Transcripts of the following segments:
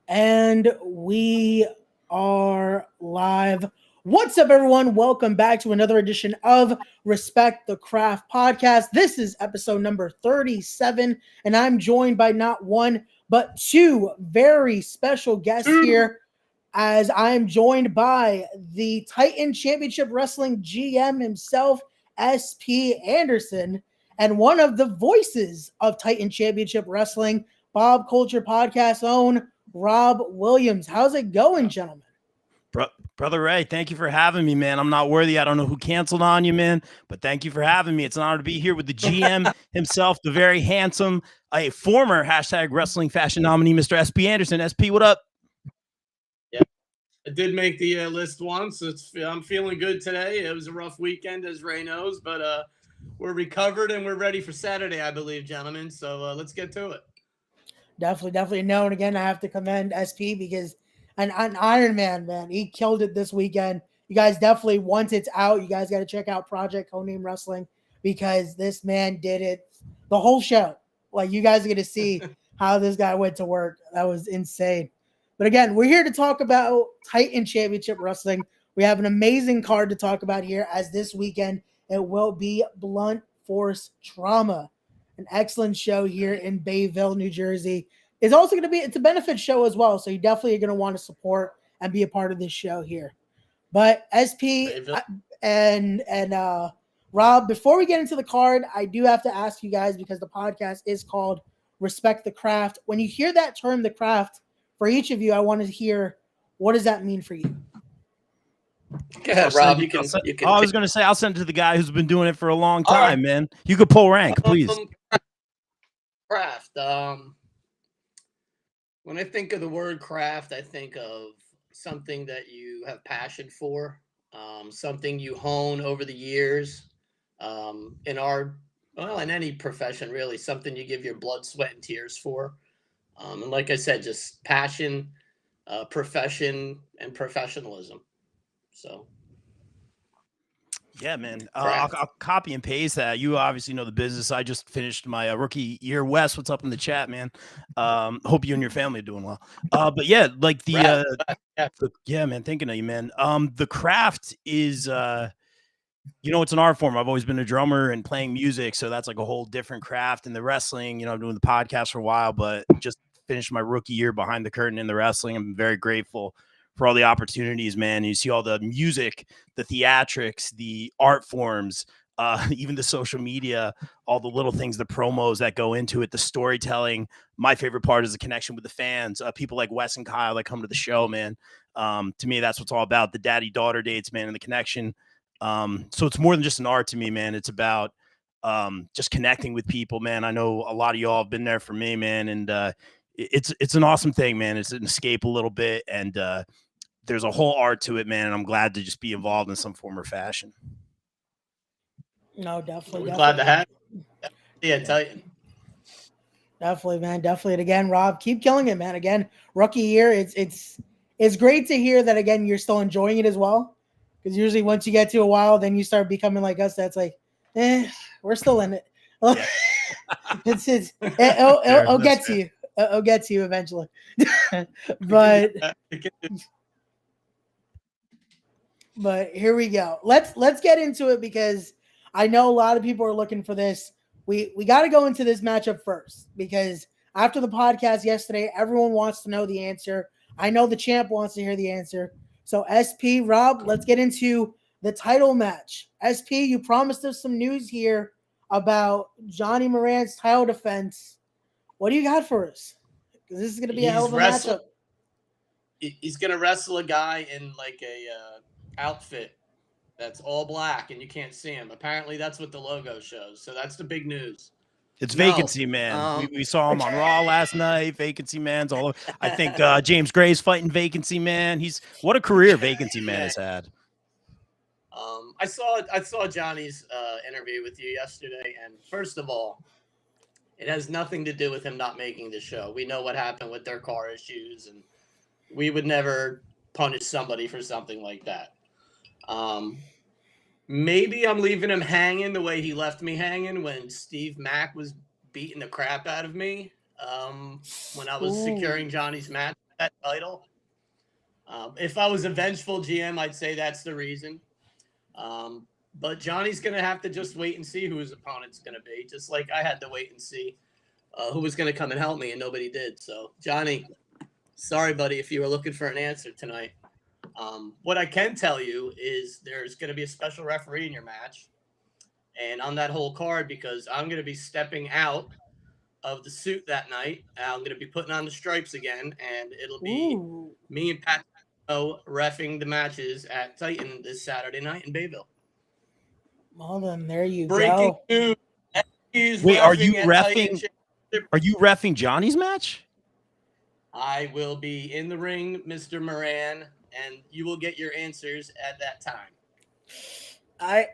And we are live. What's up, everyone? Welcome back to another edition of Respect the Craft podcast. This is episode number 37, and I'm joined by not one, but two very special guests here, as I'm joined by the Titan Championship Wrestling GM himself, S.P.Andersen, and one of the voices of Titan Championship Wrestling, Bob Culture Podcast own Rob Williams. How's it going, gentlemen? Brother Ray, thank you for having me, man. I'm not worthy. I don't know who canceled on you, man, but thank you for having me. It's an honor to be here with the GM himself, the very handsome, a former hashtag wrestling fashion nominee, Mr. S.P.Andersen. SP, what up? Yeah, I did make the list once. I'm feeling good today. It was a rough weekend, as Ray knows, but we're recovered and we're ready for Saturday, I believe, gentlemen. So let's get to it. Definitely. No, and again, I have to commend SP because an Iron Man, he killed it this weekend. You guys definitely, once it's out, you guys got to check out Project Codename Wrestling because this man did it the whole show. Like, you guys are going to see how this guy went to work. That was insane. But again, we're here to talk about Titan Championship Wrestling. We have an amazing card to talk about here, as this weekend it will be Blunt Force Trauma. An excellent show here in Bayville, New Jersey. It's also going to be, it's a benefit show as well. So you definitely are going to want to support and be a part of this show here. But SP and Rob, before we get into the card, I do have to ask you guys, because the podcast is called Respect the Craft. When you hear that term, the craft, for each of you, I want to hear, what does that mean for you? Go ahead, Rob. You can. I was going to say, I'll send it to the guy who's been doing it for a long time, man. You could pull rank, please. Craft. When I think of the word craft, I think of something that you have passion for, something you hone over the years. In any profession, really, something you give your blood, sweat, and tears for. And like I said, just passion, profession, and professionalism. So. Yeah, man. I'll copy and paste that. You obviously know the business. I just finished my rookie year. Wes, what's up in the chat, man? Hope you and your family are doing well. But yeah, like yeah, man. Thinking of you, man. The craft is, it's an art form. I've always been a drummer and playing music, so that's like a whole different craft. And the wrestling, I'm doing the podcast for a while, but just finished my rookie year behind the curtain in the wrestling. I'm very grateful for all the opportunities, man. You see all the music, the theatrics, the art forms, even the social media, all the little things, the promos that go into it, the storytelling. My favorite part is the connection with the fans, people like Wes and Kyle that come to the show, man. To me, that's what's all about, the daddy-daughter dates, man, and the connection. So it's more than just an art to me, man. It's about just connecting with people, man. I know a lot of y'all have been there for me, man, and it's an awesome thing, man. It's an escape a little bit, and there's a whole art to it, man, and I'm glad to just be involved in some form or fashion. No, definitely. Glad to have you. Yeah, Titan. Definitely, man. Definitely. And again, Rob, keep killing it, man. Again, rookie year. It's great to hear that, again, you're still enjoying it as well. Because usually once you get to a while, then you start becoming like us. That's like, we're still in it. Yeah. It'll get to you. It'll get to you eventually. But here we go. Let's get into it, because I know a lot of people are looking for this. We got to go into this matchup first, because after the podcast yesterday, everyone wants to know the answer. I know the champ wants to hear the answer. So SP, Rob, let's get into the title match. SP, you promised us some news here about Johnny Moran's title defense. What do you got for us? Because this is going to be a hell of a matchup. He's going to wrestle a guy in like a outfit that's all black and you can't see him. Apparently that's what the logo shows. So that's the big news. It's Vacancy Man. We saw him on Raw last night. Vacancy Man's all over. I think James Gray's fighting Vacancy Man. What a career Vacancy Man has had. I saw Johnny's interview with you yesterday, and first of all, it has nothing to do with him not making the show. We know what happened with their car issues, and we would never punish somebody for something like that. Maybe I'm leaving him hanging the way he left me hanging when Steve Mack was beating the crap out of me when I was securing Johnny's match. that title. If I was a vengeful GM, I'd say that's the reason. But Johnny's going to have to just wait and see who his opponent's going to be, just like I had to wait and see who was going to come and help me, and nobody did. So, Johnny, sorry, buddy, if you were looking for an answer tonight. What I can tell you is there's going to be a special referee in your match, and on that whole card, because I'm going to be stepping out of the suit that night. I'm going to be putting on the stripes again, and it'll be me and Pat reffing the matches at Titan this Saturday night in Bayville. Well, then there you Breaking go. news. Wait, are you reffing? Are you reffing Johnny's match? I will be in the ring, Mr. Moran, and you will get your answers at that time. I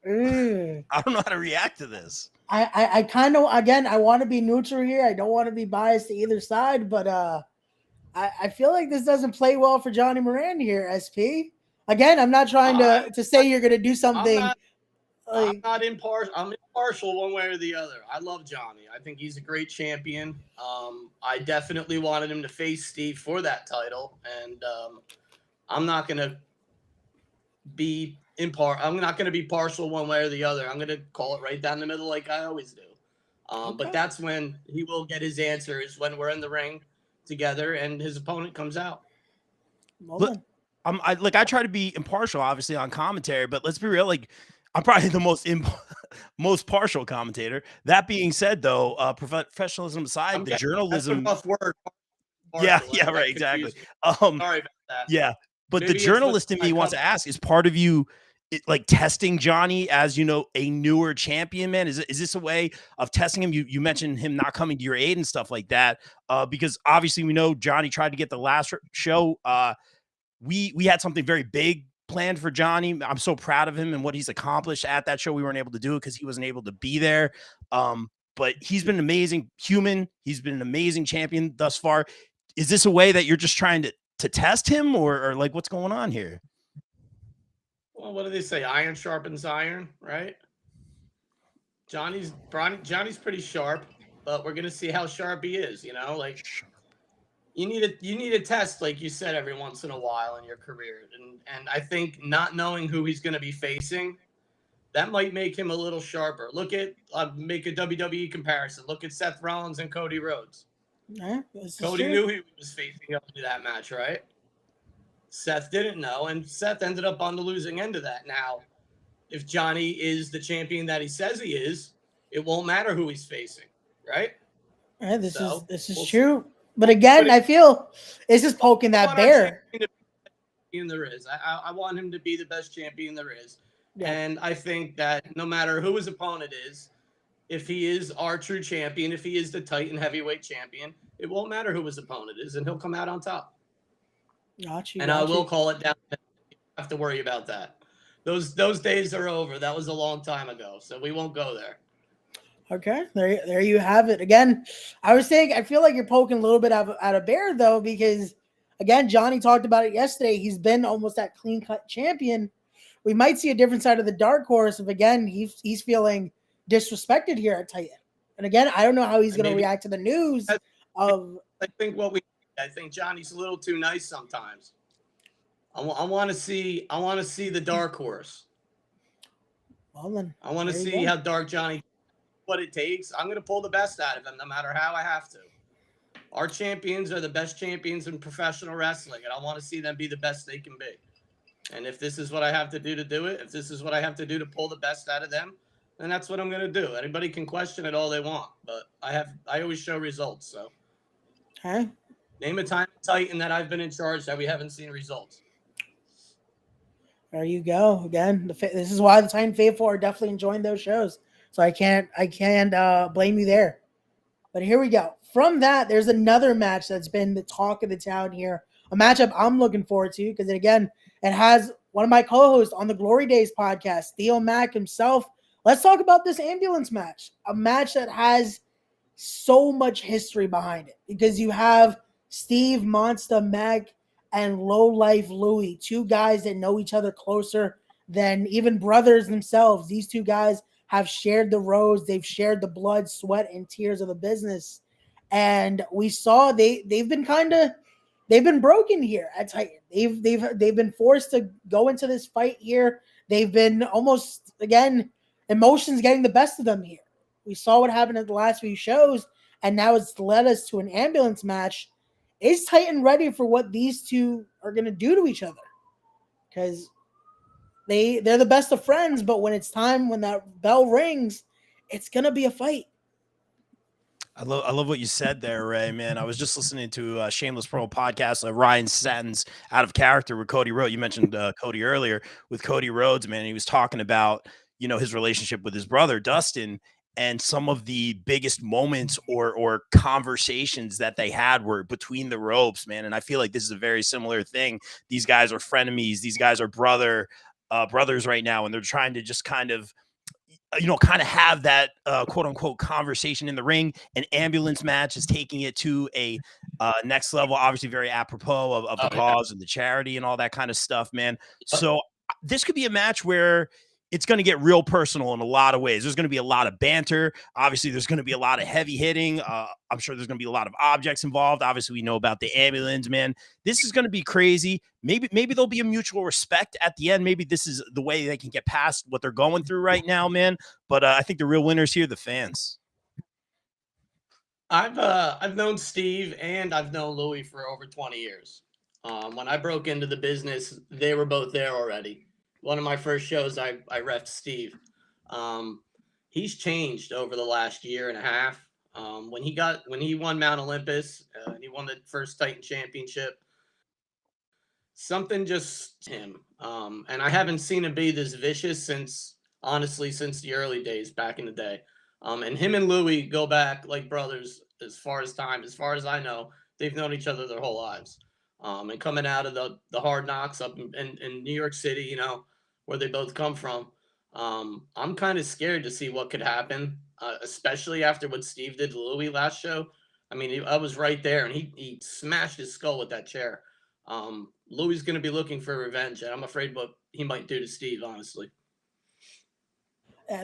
don't know how to react to this. I kind of, again, I want to be neutral here. I don't want to be biased to either side, but I feel like this doesn't play well for Johnny Moran here, SP. Again, I'm not trying to say you're going to do something. I'm not impartial. I'm impartial one way or the other. I love Johnny. I think he's a great champion. I definitely wanted him to face Steve for that title, and I'm not going to be I'm not going to be partial one way or the other. I'm going to call it right down the middle like I always do. But that's when he will get his answers, when we're in the ring together and his opponent comes out. Look, I try to be impartial, obviously, on commentary, but let's be real. Like, I'm probably the most partial commentator. That being said, though, professionalism aside, the journalism. That's a rough word. Yeah, right, exactly. Sorry about that. Yeah, but maybe the journalist in me wants to ask: is part of you like testing Johnny as, you know, a newer champion, man? Is this a way of testing him? You mentioned him not coming to your aid and stuff like that, because obviously we know Johnny tried to get the last show. We had something very big planned for Johnny. I'm so proud of him and what he's accomplished at that show. We weren't able to do it because he wasn't able to be there. But he's been an amazing human. He's been an amazing champion thus far. Is this a way that you're just trying to test him, or like what's going on here? Well, what do they say? Iron sharpens iron, right? Johnny's pretty sharp, but we're gonna see how sharp he is. You know, like you need a test, like you said, every once in a while in your career, and I think not knowing who he's gonna be facing, that might make him a little sharper. Look at make a WWE comparison. Look at Seth Rollins and Cody Rhodes. Yeah, Cody knew he was facing up to that match, right? Seth didn't know, and Seth ended up on the losing end of that. Now, if Johnny is the champion that he says he is, it won't matter who he's facing, right? Yeah, this is true. But again, I feel it's just poking that bear. There is. I want him to be the best champion there is. Yeah. And I think that no matter who his opponent is, if he is our true champion, if he is the Titan heavyweight champion, it won't matter who his opponent is, and he'll come out on top. I will call it down. You don't have to worry about that. Those days are over. That was a long time ago, so we won't go there. Okay, there you have it. Again, I feel like you're poking a little bit out of bear, though, because, again, Johnny talked about it yesterday. He's been almost that clean-cut champion. We might see a different side of the dark horse if, again, he's feeling disrespected here at Titan. And, again, I don't know how he's going to react to the news of – I think Johnny's a little too nice sometimes. I want to see the dark horse. Well, then, I want to see how dark Johnny, what it takes. I'm going to pull the best out of him no matter how I have to. Our champions are the best champions in professional wrestling, and I want to see them be the best they can be. And if this is what I have to do it, if this is what I have to do to pull the best out of them, then that's what I'm going to do. Anybody can question it all they want, but I always show results. So, okay. Name a time Titan that I've been in charge that we haven't seen results. There you go. Again, this is why the Titan faithful are definitely enjoying those shows. So I can't blame you there. But here we go. From that, there's another match that's been the talk of the town here. A matchup I'm looking forward to because, again, it has one of my co-hosts on the Glory Days podcast, Theo Mack himself. Let's talk about this ambulance match. A match that has so much history behind it because you have Steve Monster Mac and Low Life Louie, two guys that know each other closer than even brothers themselves. These two guys have shared the roads. They've shared the blood, sweat, and tears of the business. And we saw they've been broken here at Titan. They've been forced to go into this fight here. They've been almost, again, emotions getting the best of them here. We saw what happened at the last few shows, and now it's led us to an ambulance match. Is Titan ready for what these two are going to do to each other? Because they're the best of friends, but when it's time, when that bell rings, it's going to be a fight. I love what you said there, Ray, man. I was just listening to a Shameless Pro podcast, Ryan Satin's Out of Character with Cody Rhodes. You mentioned Cody earlier with Cody Rhodes, man. He was talking about, his relationship with his brother, Dustin, and some of the biggest moments or conversations that they had were between the ropes, man. And I feel like this is a very similar thing. These guys are frenemies. These guys are brothers right now, and they're trying to just kind of have that quote unquote conversation in the ring. An ambulance match is taking it to a next level, obviously very apropos of the cause and the charity and all that kind of stuff, man. So this could be a match where it's going to get real personal in a lot of ways. There's going to be a lot of banter. Obviously, there's going to be a lot of heavy hitting. I'm sure there's going to be a lot of objects involved. Obviously, we know about the ambulance, man. This is going to be crazy. Maybe there'll be a mutual respect at the end. Maybe this is the way they can get past what they're going through right now, man. But I think the real winners here, the fans. I've known Steve and I've known Louis for over 20 years. When I broke into the business, they were both there already. One of my first shows, I reffed Steve. He's changed over the last year and a half. When he won Mount Olympus and he won the first Titan Championship, something just him. And I haven't seen him be this vicious since the early days back in the day. And him and Louis go back like brothers as far as I know. They've known each other their whole lives. And coming out of the hard knocks up in New York City, where they both come from, I'm kind of scared to see what could happen, especially after what Steve did to Louis last show. I mean, I was right there, and he smashed his skull with that chair. Louis is going to be looking for revenge, and I'm afraid what he might do to Steve, honestly.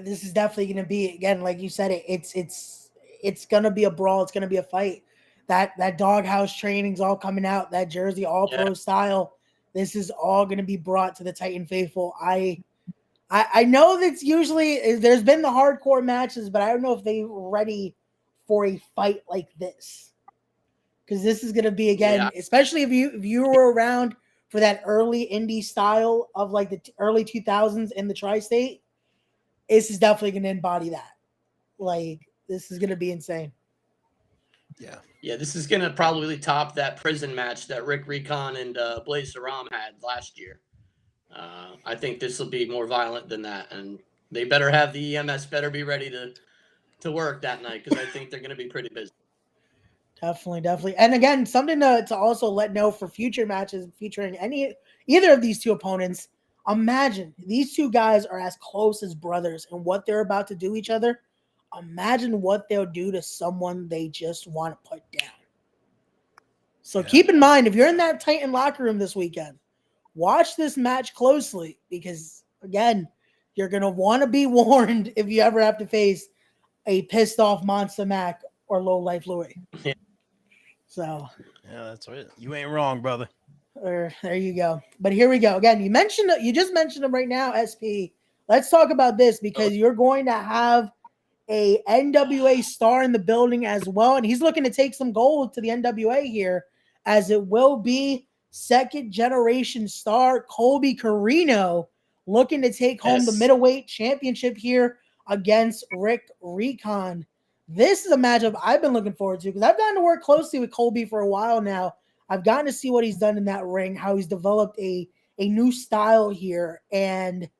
This is definitely going to be, again, like you said, it's going to be a brawl. It's going to be a fight. That doghouse training's all coming out. That jersey, all pro style. This is all going to be brought to the Titan faithful. I know that's usually there's been the hardcore matches, but I don't know if they're ready for a fight like this. Because this is going to be, again, especially if you were around for that early indie style of like the early 2000s in the tri-state, this is definitely going to embody that. Like, this is going to be insane. Yeah, this is going to probably top that prison match that Recon and Blaze Saram had last year. I think this will be more violent than that, and they better have the EMS better be ready to work that night, because I think they're going to be pretty busy. Definitely. And again, something to also let know for future matches featuring either of these two opponents. Imagine these two guys are as close as brothers, and what they're about to do each other. Imagine what they'll do to someone they just want to put down. So keep in mind, if you're in that Titan locker room this weekend, watch this match closely, because, again, you're going to want to be warned if you ever have to face a pissed off Monster Mac or Low Life Louis. So. Yeah, that's right. You ain't wrong, brother. There you go. But here we go. Again, you just mentioned him right now, SP. Let's talk about this, because you're going to have a NWA star in the building as well, and he's looking to take some gold to the NWA here, as it will be second generation star Colby Carino looking to take home the middleweight championship here against Recon. This is a matchup I've been looking forward to, because I've gotten to work closely with Colby for a while now. I've gotten to see what he's done in that ring, how he's developed a new style here, and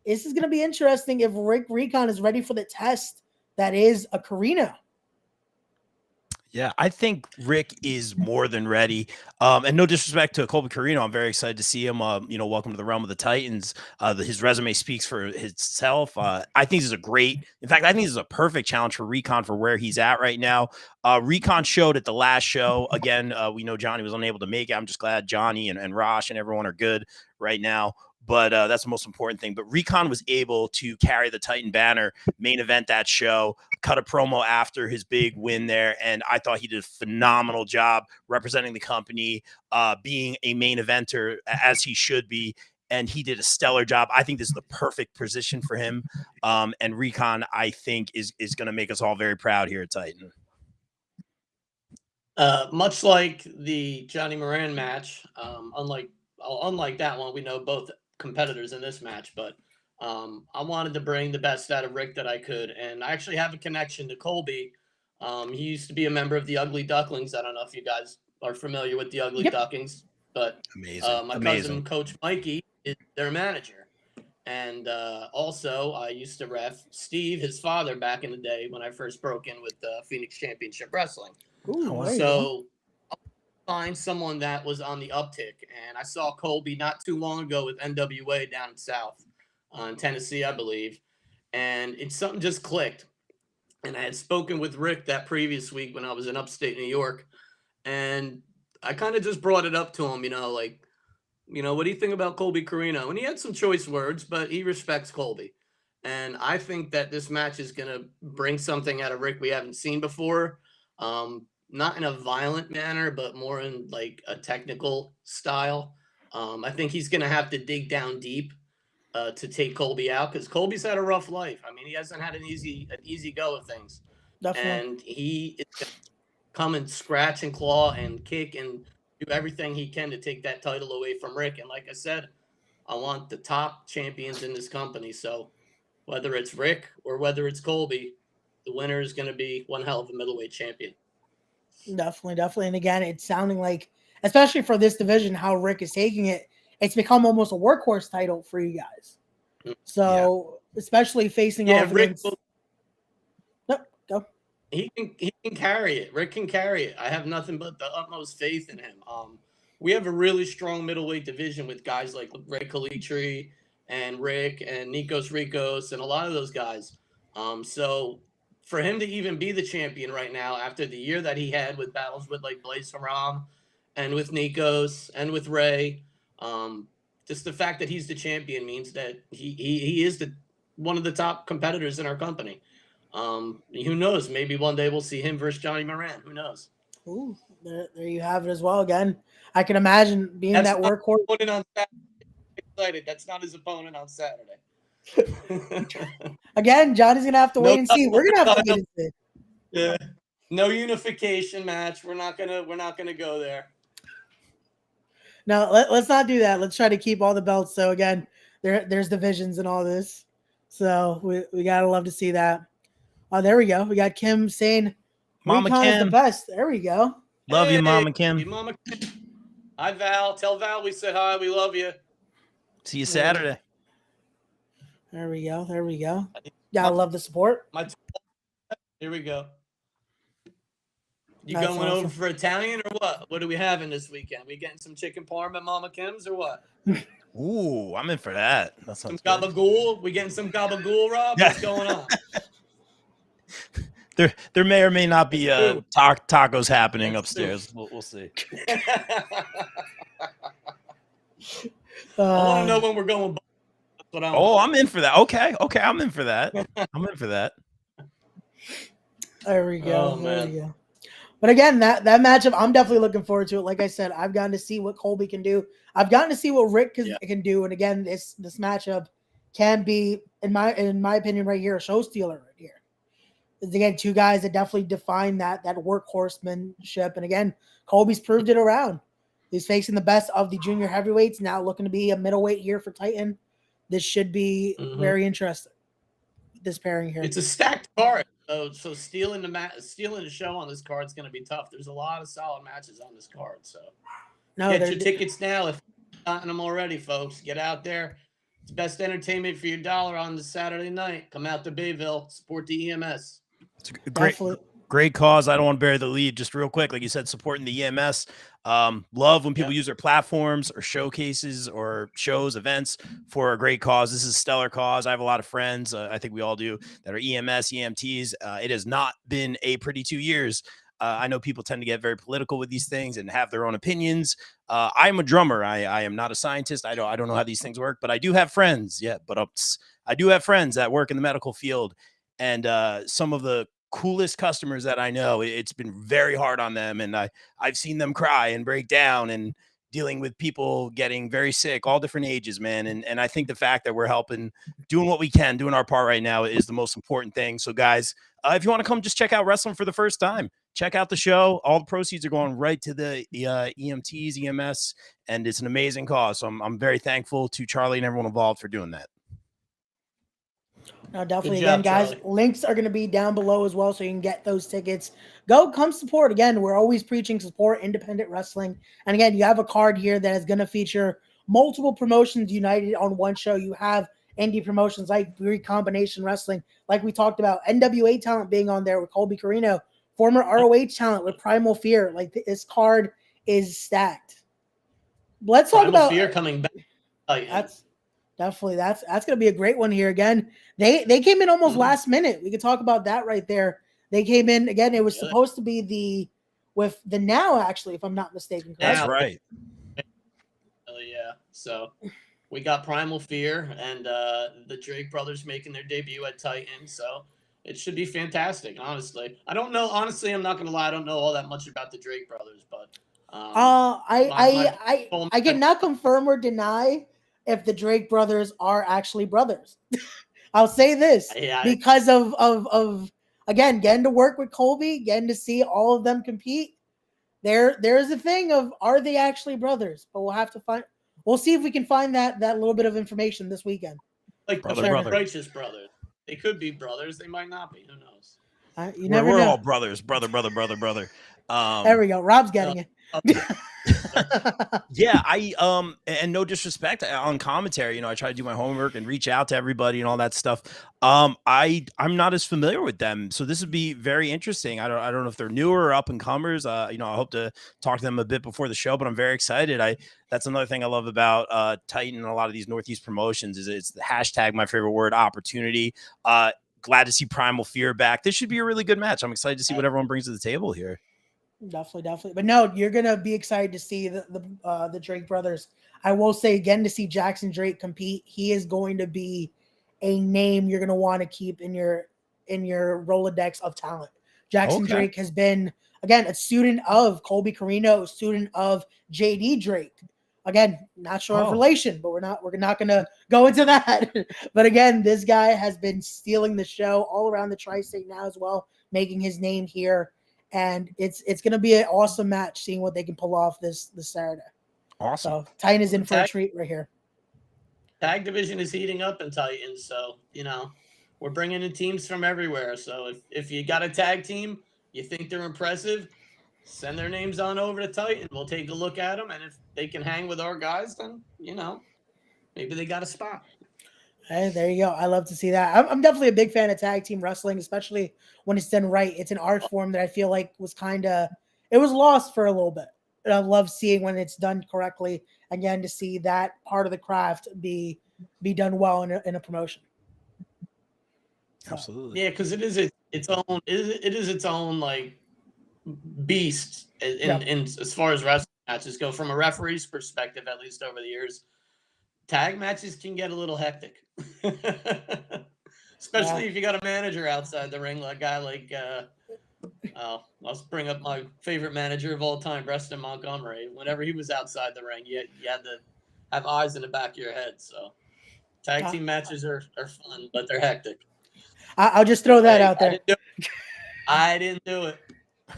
this is going to be interesting if Recon is ready for the test that is a Carino. Yeah, I think Rick is more than ready. And no disrespect to Colby Carino, I'm very excited to see him. Welcome to the realm of the Titans. His resume speaks for itself. I think this is in fact, I think this is a perfect challenge for Recon for where he's at right now. Recon showed at the last show. Again, we know Johnny was unable to make it. I'm just glad Johnny and Rosh and everyone are good right now. but that's the most important thing. But Recon was able to carry the Titan banner, main event that show, cut a promo after his big win there, and I thought he did a phenomenal job representing the company, being a main eventer as he should be, and he did a stellar job. I think this is the perfect position for him, and Recon, I think, is going to make us all very proud here at Titan. Much like the Johnny Moran match, unlike that one, we know both competitors in this match, but I wanted to bring the best out of Rick that I could, and I actually have a connection to Colby. He used to be a member of the Ugly Ducklings. I don't know if you guys are familiar with the Ugly Ducklings, but my cousin, Coach Mikey, is their manager. And also, I used to ref Steve, his father, back in the day when I first broke in with Phoenix Championship Wrestling. Ooh, so find someone that was on the uptick, and I saw Colby not too long ago with NWA down in South in Tennessee, I believe, and something just clicked. And I had spoken with Rick that previous week when I was in upstate New York, and I kind of just brought it up to him, what do you think about Colby Carino? And he had some choice words, but he respects Colby. And I think that this match is going to bring something out of Rick we haven't seen before. Not in a violent manner, but more in like a technical style. I think he's going to have to dig down deep to take Colby out, because Colby's had a rough life. I mean, he hasn't had an easy go of things. Definitely. And he is going to come and scratch and claw and kick and do everything he can to take that title away from Rick. And like I said, I want the top champions in this company. So whether it's Rick or whether it's Colby, the winner is going to be one hell of a middleweight champion. Definitely. And again, it's sounding like, especially for this division, how Rick is taking it, it's become almost a workhorse title for you guys. So especially facing off against... Go. He can carry it. Rick can carry it. I have nothing but the utmost faith in him. We have a really strong middleweight division with guys like Ray Kalitri and Rick and Nikos Ricos and a lot of those guys. So for him to even be the champion right now after the year that he had with battles with like Blaze Haram and with Nikos and with Ray, just the fact that he's the champion means that he is one of the top competitors in our company. Who knows? Maybe one day we'll see him versus Johnny Moran. Who knows? Ooh, there you have it as well. Again, I can imagine being that workhorse. On Saturday. That's not his opponent on Saturday. Again, Johnny's gonna have to wait and see. We're gonna have to wait and see. Yeah. No unification match. We're not gonna go there. No, let's not do that. Let's try to keep all the belts. So again, there's divisions and all this. So we gotta love to see that. Oh, there we go. We got Kim saying Mama Recon Kim is the best. There we go. Love you, Mama Kim. Mama Kim. Hi, Val. Tell Val we said hi. We love you. See you Saturday. There we go. Gotta love the support. Here we go. You That's going awesome. over for Italian or what? What are we having this weekend? We getting some chicken parm at Mama Kim's or what? Ooh, I'm in for that. That Some sounds good. gabagool? We getting some gabagool, Rob? What's going on? There may or may not be tacos happening upstairs. We'll see. I want to know when we're going. I'm in for that. Okay, I'm in for that. There we go. Oh, man. We go. But again, that matchup, I'm definitely looking forward to it. Like I said, I've gotten to see what Colby can do. I've gotten to see what Rick can do. And again, this matchup can be, in my opinion, right here, a show stealer right here. Again, two guys that definitely define that workhorsemanship. And again, Colby's proved it around. He's facing the best of the junior heavyweights, now looking to be a middleweight here for Titan. This should be very interesting. This pairing here. It's a stacked card. So stealing the show on this card is going to be tough. There's a lot of solid matches on this card. So get your tickets now if you've gotten them already, folks. Get out there. It's best entertainment for your dollar on this Saturday night. Come out to Bayville. Support the EMS. It's a great cause. I don't want to bury the lead. Just real quick, like you said, supporting the EMS. Love when people use their platforms or showcases or shows, events for a great cause. This is a stellar cause. I have a lot of friends, I think we all do, that are EMS, EMTs. It has not been a pretty 2 years I know people tend to get very political with these things and have their own opinions. I'm a drummer. I am not a scientist. I don't know how these things work, but I do have friends. Yeah, but I do have friends that work in the medical field, and some of the coolest customers that I know, it's been very hard on them, and I've seen them cry and break down and dealing with people getting very sick, all different ages, man. And I think the fact that we're helping, doing what we can, doing our part right now is the most important thing. So guys, if you want to come just check out wrestling for the first time, check out the show. All the proceeds are going right to the EMTs, EMS, and it's an amazing cause. So I'm very thankful to Charlie and everyone involved for doing that. No, definitely. Good job, Again, guys, Charlie. links are going to be down below as well, so you can get those tickets. Go, come support. Again, we're always preaching support independent wrestling. And again, you have a card here that is going to feature multiple promotions united on one show. You have indie promotions like Recombination Wrestling, like we talked about, NWA talent being on there with Colby Carino, former ROH talent with Primal Fear. Like, this card is stacked. Let's talk Primal about Fear coming back. That's definitely that's going to be a great one here. Again, they came in almost last minute. We could talk about that right there. They came in again. It was supposed to be with the Now, actually, if I'm not mistaken. That's right. Yeah. So we got Primal Fear and the Drake brothers making their debut at Titan. So it should be fantastic. Honestly, I don't know. Honestly, I'm not gonna lie. I don't know all that much about the Drake brothers, but I cannot confirm or deny if the Drake brothers are actually brothers. I'll say this because of again, getting to work with Colby, getting to see all of them compete. There's a thing of, are they actually brothers? But we'll see if we can find that little bit of information this weekend. Like brother. Righteous brothers. They could be brothers. They might not be. Who knows? We're all brothers. Brother. There we go. Rob's getting it. Yeah, and no disrespect on commentary, I try to do my homework and reach out to everybody and all that stuff. I'm not as familiar with them, so this would be very interesting. I don't know if they're newer or up and comers. I hope to talk to them a bit before the show, but I'm very excited. That's another thing I love about Titan and a lot of these Northeast promotions is it's the hashtag, my favorite word, opportunity. Glad to see Primal Fear back. This should be a really good match. I'm excited to see what everyone brings to the table here. Definitely. But no, you're gonna be excited to see the Drake brothers. I will say again, to see Jackson Drake compete, he is going to be a name you're gonna want to keep in your Rolodex of talent. Jackson Drake has been, again, a student of Colby Carino, a student of JD Drake. Again, not sure of relation, but we're not gonna go into that. But again, this guy has been stealing the show all around the tri-state now as well, making his name here. And it's going to be an awesome match, seeing what they can pull off this Saturday. Awesome. So Titan is in for a treat right here. Tag division is heating up in Titan, so we're bringing in teams from everywhere. So if you got a tag team, you think they're impressive, send their names on over to Titan. We'll take a look at them, and if they can hang with our guys, then maybe they got a spot. Hey, there you go. I love to see that. I'm definitely a big fan of tag team wrestling, especially when it's done right. It's an art form that I feel like was lost for a little bit. And I love seeing when it's done correctly. Again, to see that part of the craft be done well in a promotion. Absolutely. Yeah, because it is its own like beast in as far as wrestling matches go. From a referee's perspective, at least over the years, tag matches can get a little hectic. Especially if you got a manager outside the ring, like a guy like let's bring up my favorite manager of all time, Preston Montgomery. Whenever he was outside the ring, you had to have eyes in the back of your head. So tag team matches are fun, but they're hectic. I'll just throw that out there. I didn't do it.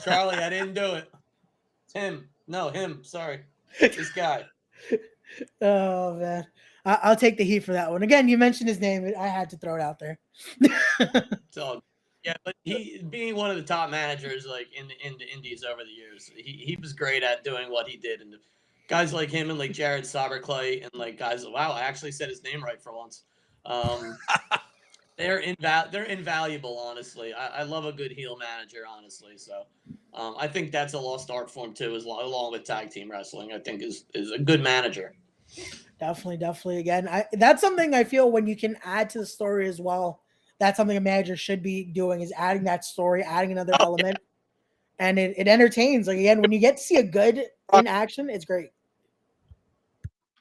Charlie, I didn't do it. It's him. No, him. Sorry. This guy. Oh, man. I'll take the heat for that one. Again, you mentioned his name. I had to throw it out there. So, yeah, but he being one of the top managers like in the indies over the years, he was great at doing what he did. And guys like him and like Jared Saberclay and like guys, wow, I actually said his name right for once. They're invaluable, honestly. I love a good heel manager, honestly. So I think that's a lost art form too, along with tag team wrestling. I think is a good manager. Definitely. Again, that's something I feel when you can add to the story as well. That's something a manager should be doing, is adding that story, adding another element. and it entertains. Like, again, when you get to see a good in action, it's great.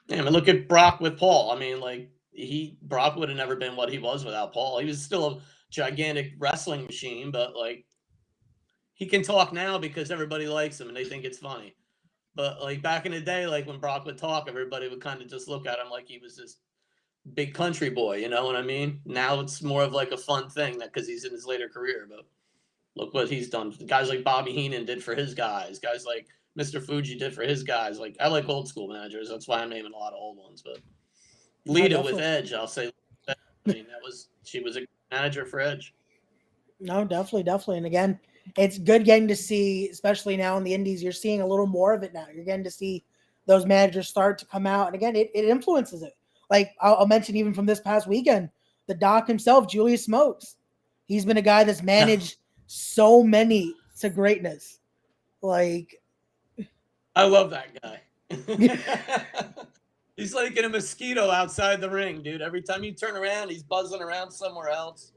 Yeah, I mean, look at Brock with Paul. I mean, like Brock would have never been what he was without Paul. He was still a gigantic wrestling machine, but like he can talk now because everybody likes him and they think it's funny. But like back in the day, like when Brock would talk, everybody would kind of just look at him like he was this big country boy. You know what I mean? Now it's more of like a fun thing that because he's in his later career. But look what he's done. Guys like Bobby Heenan did for his guys. Guys like Mr. Fuji did for his guys. Like I like old school managers. That's why I'm naming a lot of old ones. But Lita with Edge, I'll say. I mean, she was a manager for Edge. No, definitely. And again, it's good getting to see, especially now in the indies, you're seeing a little more of it now. You're getting to see those managers start to come out. And again, it influences it. Like I'll mention even from this past weekend, the Doc himself, Julius Smokes. He's been a guy that's managed so many to greatness. Like, I love that guy. He's like in a mosquito outside the ring, dude. Every time you turn around, he's buzzing around somewhere else.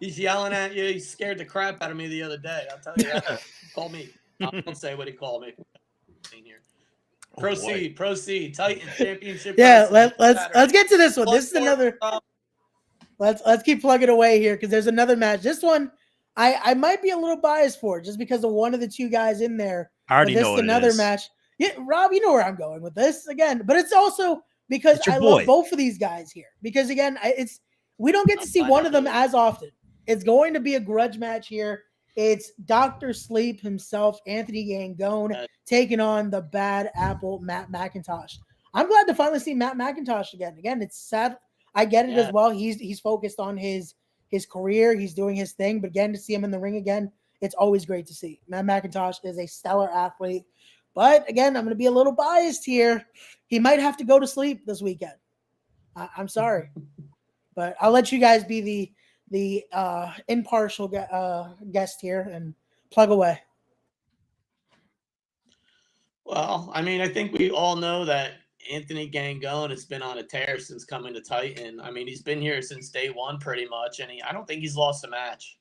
He's yelling at you. He scared the crap out of me the other day. I'll tell you that. Call me. I won't say what he called me. Here. Proceed. Titan Championship. Yeah, let's get to this one. This is another. Let's keep plugging away here because there's another match. This one, I might be a little biased for just because of one of the two guys in there. I already know what another it is. match. Yeah, Rob, you know where I'm going with this again, but it's also because I love both of these guys here. Because again, we don't get to see one of them as often. It's going to be a grudge match here. It's Dr. Sleep himself, Anthony Gangone, taking on the Bad Apple, Matt McIntosh. I'm glad to finally see Matt McIntosh again. Again, it's sad. I get it as well. He's focused on his career. He's doing his thing. But again, to see him in the ring again, it's always great to see. Matt McIntosh is a stellar athlete. But again, I'm going to be a little biased here. He might have to go to sleep this weekend. I'm sorry. But I'll let you guys be the impartial guest here and plug away. Well, I mean, I think we all know that Anthony Gangone has been on a tear since coming to Titan. I mean, he's been here since day one pretty much, and I don't think he's lost a match,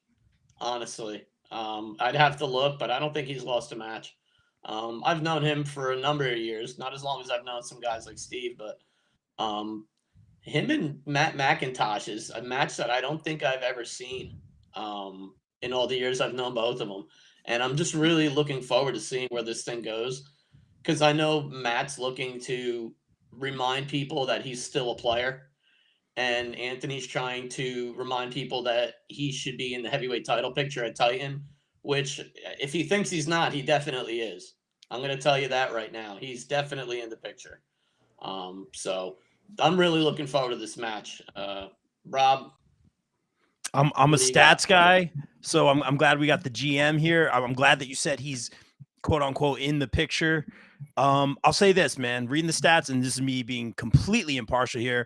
honestly. I'd have to look, but I don't think he's lost a match. I've known him for a number of years, not as long as I've known some guys like Steve, but him and Matt McIntosh is a match that I don't think I've ever seen in all the years I've known both of them. And I'm just really looking forward to seeing where this thing goes because I know Matt's looking to remind people that he's still a player. And Anthony's trying to remind people that he should be in the heavyweight title picture at Titan, which if he thinks he's not, he definitely is. I'm going to tell you that right now. He's definitely in the picture. So I'm really looking forward to this match. Rob? I'm a stats guy, so I'm glad we got the GM here. I'm glad that you said he's quote unquote in the picture. I'll say this, man, reading the stats, and this is me being completely impartial here.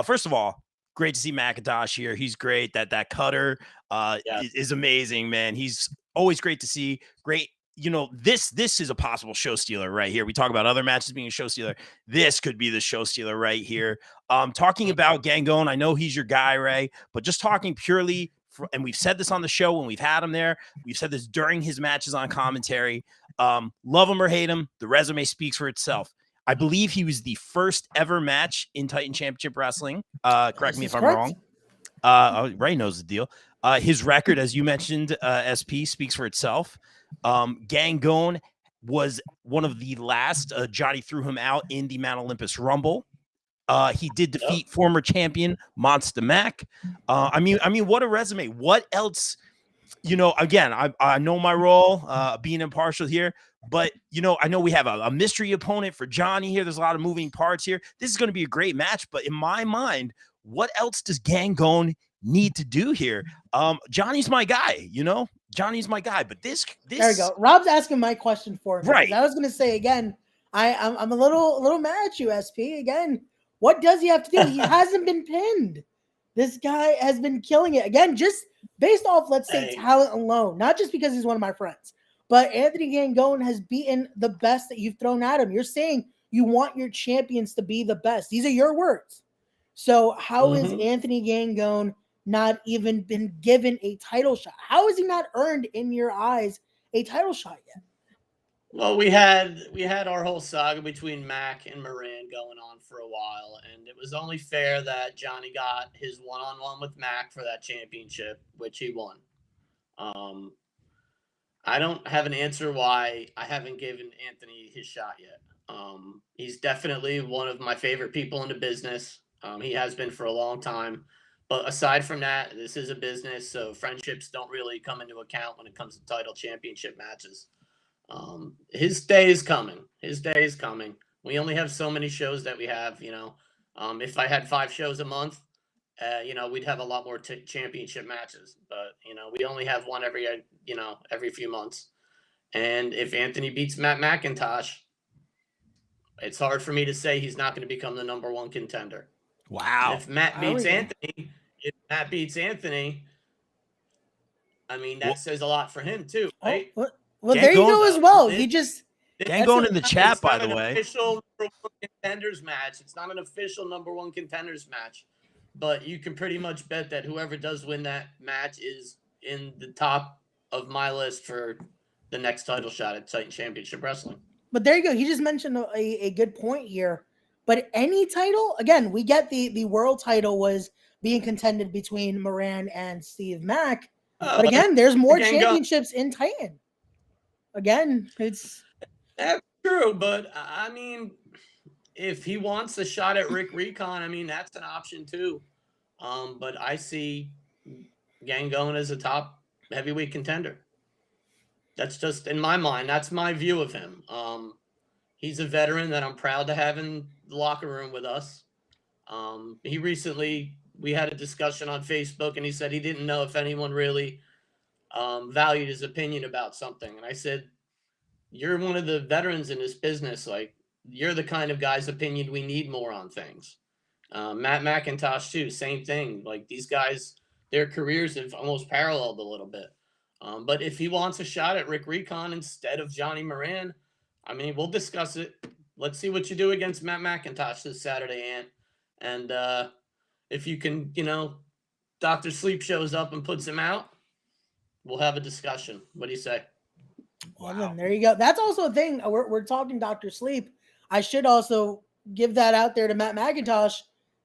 First of all, great to see McIntosh here. He's great. That cutter is amazing, man. He's always great to see. Great. You know, this is a possible show stealer right here. We talk about other matches being a show stealer. This could be the show stealer right here. Talking about Gangone, I know he's your guy, Ray, but just talking purely and we've said this on the show when we've had him there. We've said this during his matches on commentary. Love him or hate him, the resume speaks for itself. I believe he was the first ever match in Titan Championship Wrestling. Correct me if I'm wrong. Ray knows the deal. His record, as you mentioned, SP, speaks for itself. Gangone was one of the last. Johnny threw him out in the Mount Olympus Rumble. He did defeat former champion Monster Mac. I mean, what a resume. What else? You know, again, I know my role, being impartial here, but, you know, I know we have a mystery opponent for Johnny here. There's a lot of moving parts here. This is going to be a great match, but in my mind, what else does Gangone need to do here? Johnny's my guy, you know? Johnny's my guy, but this there we go. Rob's asking my question for me. Right. I was going to say again, I'm a little mad at you, SP. Again, what does he have to do? He hasn't been pinned. This guy has been killing it. Again, just based off, let's say, talent alone, not just because he's one of my friends, but Anthony Gangone has beaten the best that you've thrown at him. You're saying you want your champions to be the best. These are your words. So how is Anthony Gangone not even been given a title shot? How has he not earned in your eyes a title shot yet. Well, we had our whole saga between Mac and Moran going on for a while, and it was only fair that Johnny got his one-on-one with Mac for that championship, which he won. I don't have an answer why I haven't given Anthony his shot yet. He's definitely one of my favorite people in the business. He has been for a long time. But aside from that, this is a business, so friendships don't really come into account when it comes to title championship matches. His day is coming. His day is coming. We only have so many shows that we have, if I had 5 shows a month, we'd have a lot more championship matches, but, we only have one every few months. And if Anthony beats Matt McIntosh, it's hard for me to say he's not going to become the number 1 contender. Wow. If Matt beats Anthony, I mean, that says a lot for him too, right? Well, there you go as well. He just going in the chat, by the way. Official number 1 contenders match. It's not an official number 1 contenders match, but you can pretty much bet that whoever does win that match is in the top of my list for the next title shot at Titan Championship Wrestling. But there you go. He just mentioned a good point here. But any title, again, we get the world title was being contended between Moran and Steve Mack. But again, there's more championships in Titan. Again, that's true. But I mean, if he wants a shot at Recon, I mean, that's an option too. But I see Ganon as a top heavyweight contender. That's just in my mind. That's my view of him. He's a veteran that I'm proud to have in the locker room with us. We had a discussion on Facebook, and he said he didn't know if anyone really valued his opinion about something. And I said, you're one of the veterans in this business. Like, you're the kind of guy's opinion we need more on things. Matt McIntosh too, same thing. Like, these guys, their careers have almost paralleled a little bit. But if he wants a shot at Recon instead of Johnny Moran, I mean, we'll discuss it. Let's see what you do against Matt McIntosh this Saturday, Ant. And if you can, Dr. Sleep shows up and puts him out, we'll have a discussion. What do you say? Well, then, there you go. That's also a thing. We're talking Dr. Sleep. I should also give that out there to Matt McIntosh.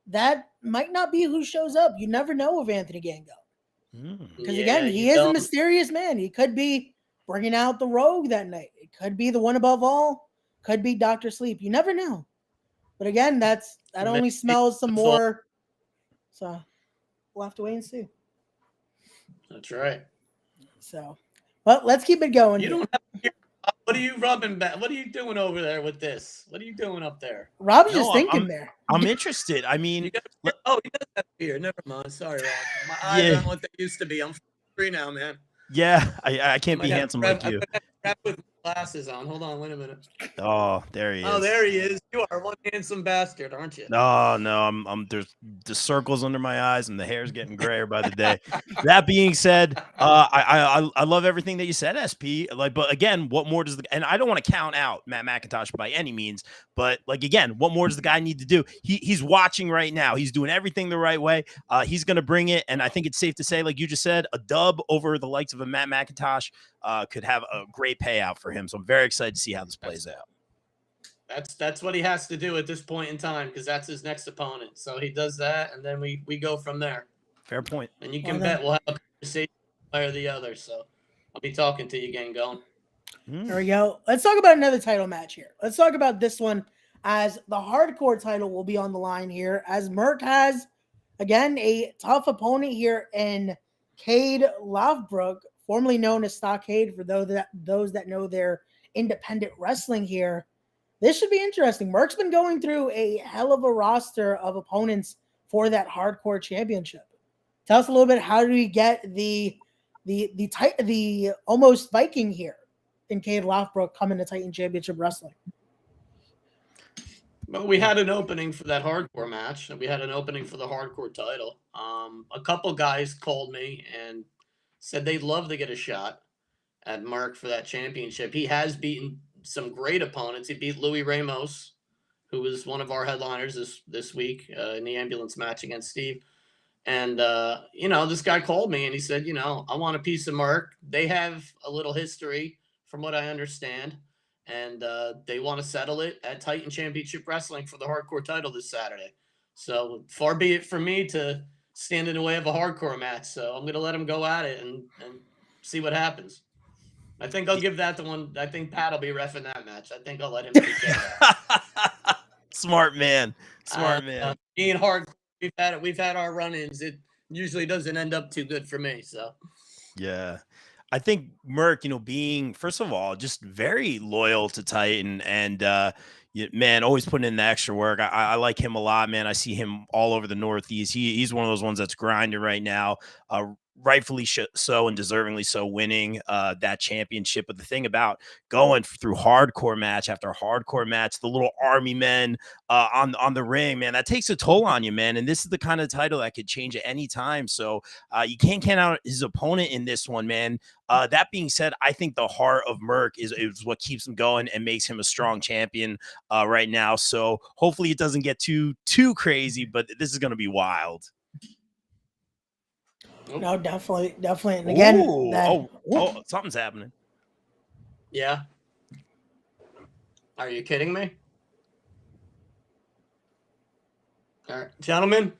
That might not be who shows up. You never know with Anthony Ganon. Because again, he is a mysterious man. He could be bringing out the Rogue that night. It could be the One Above All. Could be Dr. Sleep. You never know. But again, that only smells some more. So we'll have to wait and see. That's right. So, well, let's keep it going. You don't have to what are you rubbing back? What are you doing over there with this? What are you doing up there? Rob's just thinking there. I'm interested. I mean, he does have beer. Never mind. Sorry, Rob. My eyes aren't what they used to be. I'm free now, man. Yeah, I can't be handsome like you. With glasses on. Hold on, wait a minute. Oh, there he is. Oh, there he is. You are one handsome bastard, aren't you? No, I'm there's the circles under my eyes and the hair's getting grayer by the day. That being said, I love everything that you said, SP. But again, what more does and I don't want to count out Matt McIntosh by any means, but again, what more does the guy need to do? He's watching right now. He's doing everything the right way. He's gonna bring it, and I think it's safe to say, like you just said, a dub over the likes of a Matt McIntosh could have a great payout for him. So I'm very excited to see how this plays out. That's what he has to do at this point in time, because that's his next opponent. So he does that, and then we go from there. Fair point. And you can bet we'll have a conversation one way or the other. So I'll be talking to you again, going. There we go. Let's talk about another title match here. Let's talk about this one, as the hardcore title will be on the line here, as Merk has, again, a tough opponent here in Cade Loughbrook, formerly known as Stockade, for those that know their independent wrestling here. This should be interesting. Merk's been going through a hell of a roster of opponents for that hardcore championship. Tell us a little bit, how do we get the almost Viking here in Cade Loughbrook coming to Titan Championship Wrestling? Well, we had an opening for that hardcore match, and we had an opening for the hardcore title. A couple guys called me and said they'd love to get a shot at Merk for that championship. He has beaten some great opponents. He beat Louis Ramos, who was one of our headliners this week in the ambulance match against Steve. And, this guy called me and he said, I want a piece of Merc. They have a little history from what I understand. And they want to settle it at Titan Championship Wrestling for the hardcore title this Saturday. So far be it from me to stand in the way of a hardcore match. So I'm going to let him go at it and see what happens. I think I'll give that the one. I think Pat will be reffing that match. I think I'll let him take care of that. Smart man. Smart man. Being hard, we've had our run-ins. It usually doesn't end up too good for me. So yeah. I think Merc, being, first of all, just very loyal to Titan and man, always putting in the extra work. I like him a lot, man. I see him all over the Northeast. He's one of those ones that's grinding right now. Rightfully so and deservingly so, winning that championship. But the thing about going through hardcore match after hardcore match, the little army men on the ring, man, that takes a toll on you, man. And this is the kind of title that could change at any time. So you can't count out his opponent in this one, man. That being said, I think the heart of Merc is what keeps him going and makes him a strong champion right now. So hopefully it doesn't get too crazy, but this is going to be wild. No, definitely. And again, something's happening. Yeah. Are you kidding me? All right, gentlemen,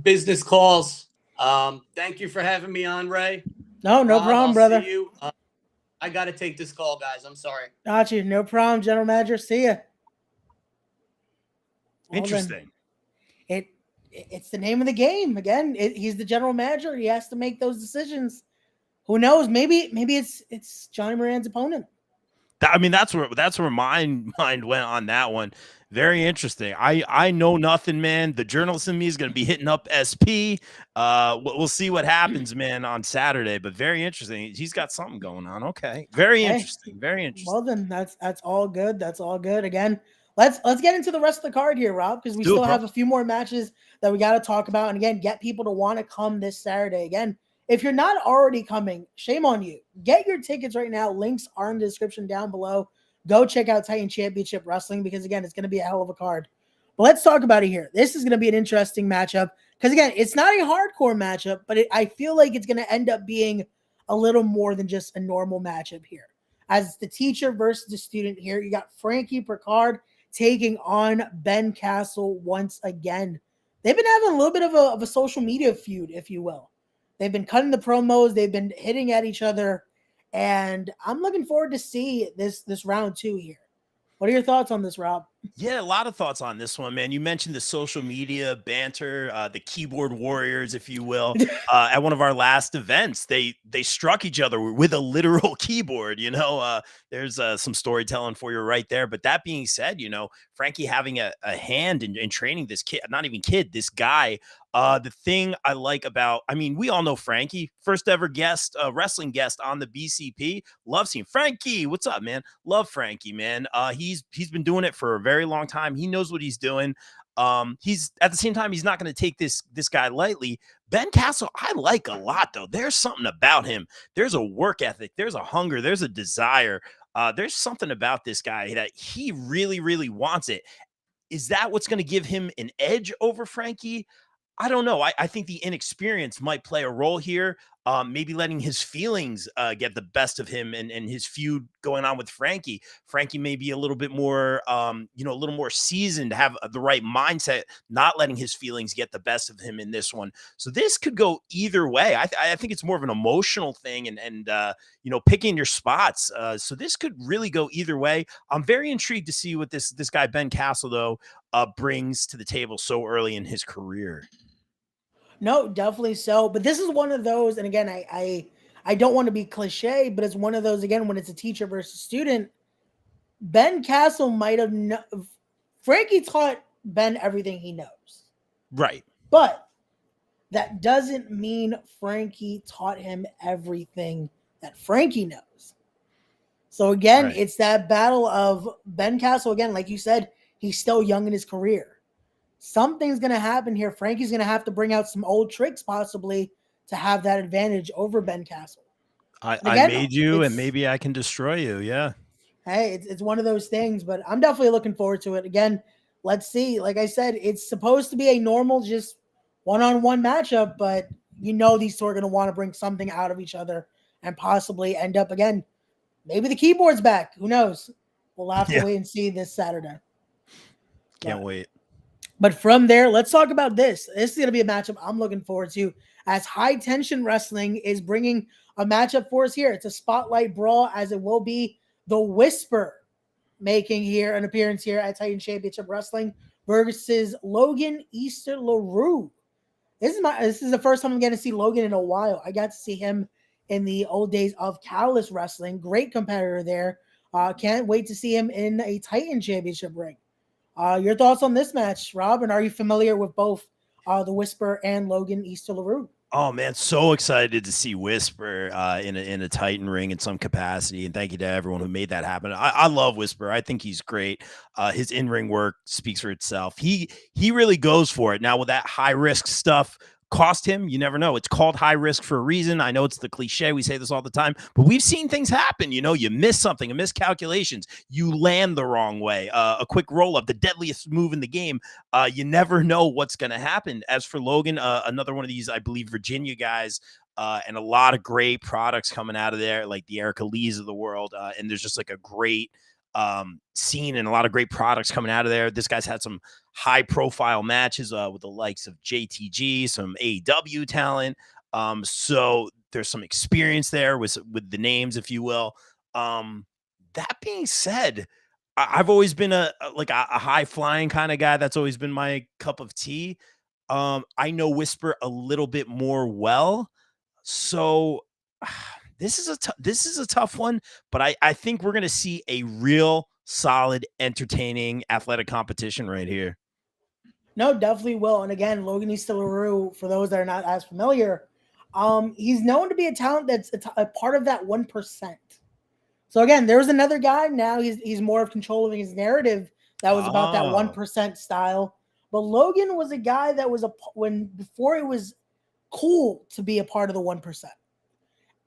business calls. Thank you for having me on, Ray. No problem, I'll brother. See you. I got to take this call, guys. I'm sorry. Got you. No problem, General Manager. See ya. Interesting. It's the name of the game. Again, he's the general manager. He has to make those decisions. Who knows? Maybe it's Johnny Moran's opponent. That's where my mind went on that one. Very interesting. I know nothing, man. The journalist in me is going to be hitting up SP. We'll see what happens, man, on Saturday. But very interesting. He's got something going on. Okay. Very interesting. Very interesting. Well, then that's all good. That's all good. Again, let's get into the rest of the card here, Rob, because we still have a few more matches that we got to talk about. And again, get people to want to come this Saturday. Again, if you're not already coming, shame on you. Get your tickets right now. Links are in the description down below. Go check out Titan Championship Wrestling because, again, it's going to be a hell of a card. But let's talk about it here. This is going to be an interesting matchup because, again, it's not a hardcore matchup, but I feel like it's going to end up being a little more than just a normal matchup here. As the teacher versus the student here, you got Frankie Picard taking on Ben Castle once again. They've been having a little bit of a social media feud, if you will. They've been cutting the promos. They've been hitting at each other. And I'm looking forward to see this round 2 here. What are your thoughts on this, Rob? Yeah, a lot of thoughts on this one, man. You mentioned the social media banter, the keyboard warriors, if you will. At one of our last events, they struck each other with a literal keyboard. There's some storytelling for you right there. But that being said, Frankie having a hand in training this kid, not even kid, this guy. The thing I like about, we all know Frankie, first ever guest, wrestling guest on the BCP. Love seeing Frankie. What's up, man? Love Frankie, man. He's been doing it for a very long time. He knows what he's doing. He's at the same time, he's not going to take this guy lightly. Ben Castle, I like a lot though. There's something about him. There's a work ethic. There's a hunger. There's a desire. There's something about this guy that he really, really wants it. Is that what's going to give him an edge over Frankie? I don't know. I think the inexperience might play a role here. Maybe letting his feelings get the best of him and his feud going on with Frankie. Frankie may be a little bit more, a little more seasoned, have the right mindset, not letting his feelings get the best of him in this one. So this could go either way. I think it's more of an emotional thing and picking your spots. So this could really go either way. I'm very intrigued to see what this guy, Ben Castle, though, brings to the table so early in his career. No, definitely so. But this is one of those, and again, I don't want to be cliche, but it's one of those, again, when it's a teacher versus student, Ben Castle might have Frankie taught Ben everything he knows. Right. But that doesn't mean Frankie taught him everything that Frankie knows. So again, It's that battle of Ben Castle, again, like you said, he's still young in his career. Something's going to happen here. Frankie's going to have to bring out some old tricks possibly to have that advantage over Ben Castle. I made you and maybe I can destroy you. Yeah. Hey, it's one of those things, but I'm definitely looking forward to it. Again, let's see. Like I said, it's supposed to be a normal, just one-on-one matchup, but you know these two are going to want to bring something out of each other and possibly end up again. Maybe the keyboard's back. Who knows? We'll have to wait and see this Saturday. Can't wait. But from there, let's talk about this. This is going to be a matchup I'm looking forward to, as High Tension Wrestling is bringing a matchup for us here. It's a spotlight brawl, as it will be the Whisper making here an appearance here at Titan Championship Wrestling versus Logan Easter LaRue. This is the first time I'm getting to see Logan in a while. I got to see him in the old days of Callous Wrestling. Great competitor there. Can't wait to see him in a Titan Championship ring. Your thoughts on this match, Rob? And are you familiar with both the Whisper and Logan Easter LaRue? Oh man, so excited to see Whisper in a Titan ring in some capacity, and thank you to everyone who made that happen. I love Whisper. I think he's great. His in-ring work speaks for itself. He really goes for it. Now with that high risk stuff cost him, you never know. It's called high risk for a reason. I know it's the cliche. We say this all the time, but we've seen things happen. You miss something, a miscalculations. You land the wrong way. A quick roll up, the deadliest move in the game. You never know what's going to happen. As for Logan, another one of these, I believe, Virginia guys, and a lot of great products coming out of there, like the Erica Lees of the world. And there's just like a great scene and a lot of great products coming out of there. This guy's had some high profile matches with the likes of JTG, some AEW talent. So there's some experience there with the names, if you will. That being said, I've always been a high flying kind of guy. That's always been my cup of tea. I know Whisper a little bit more well. So this is a tough one, but I think we're going to see a real solid, entertaining athletic competition right here. No, definitely will. And again, Logan Easter LaRue, for those that are not as familiar, he's known to be a talent that's a part of that 1%. So again, there's another guy now. He's more of controlling his narrative that was about that 1% style. But Logan was a guy that was before it was cool to be a part of the 1%.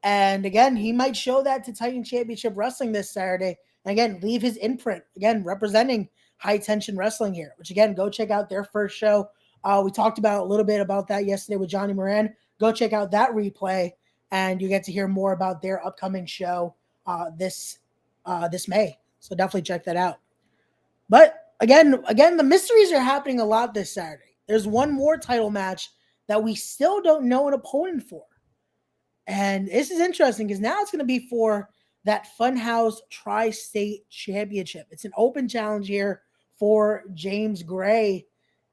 And again, he might show that to Titan Championship Wrestling this Saturday. And again, leave his imprint, again, representing High Tension Wrestling here, which again, go check out their first show. We talked about a little bit about that yesterday with Johnny Moran. Go check out that replay, and you get to hear more about their upcoming show this May. So definitely check that out. But again, the mysteries are happening a lot this Saturday. There's one more title match that we still don't know an opponent for. And this is interesting because now it's going to be for that Funhouse Tri-State Championship. It's an open challenge here for James Gray.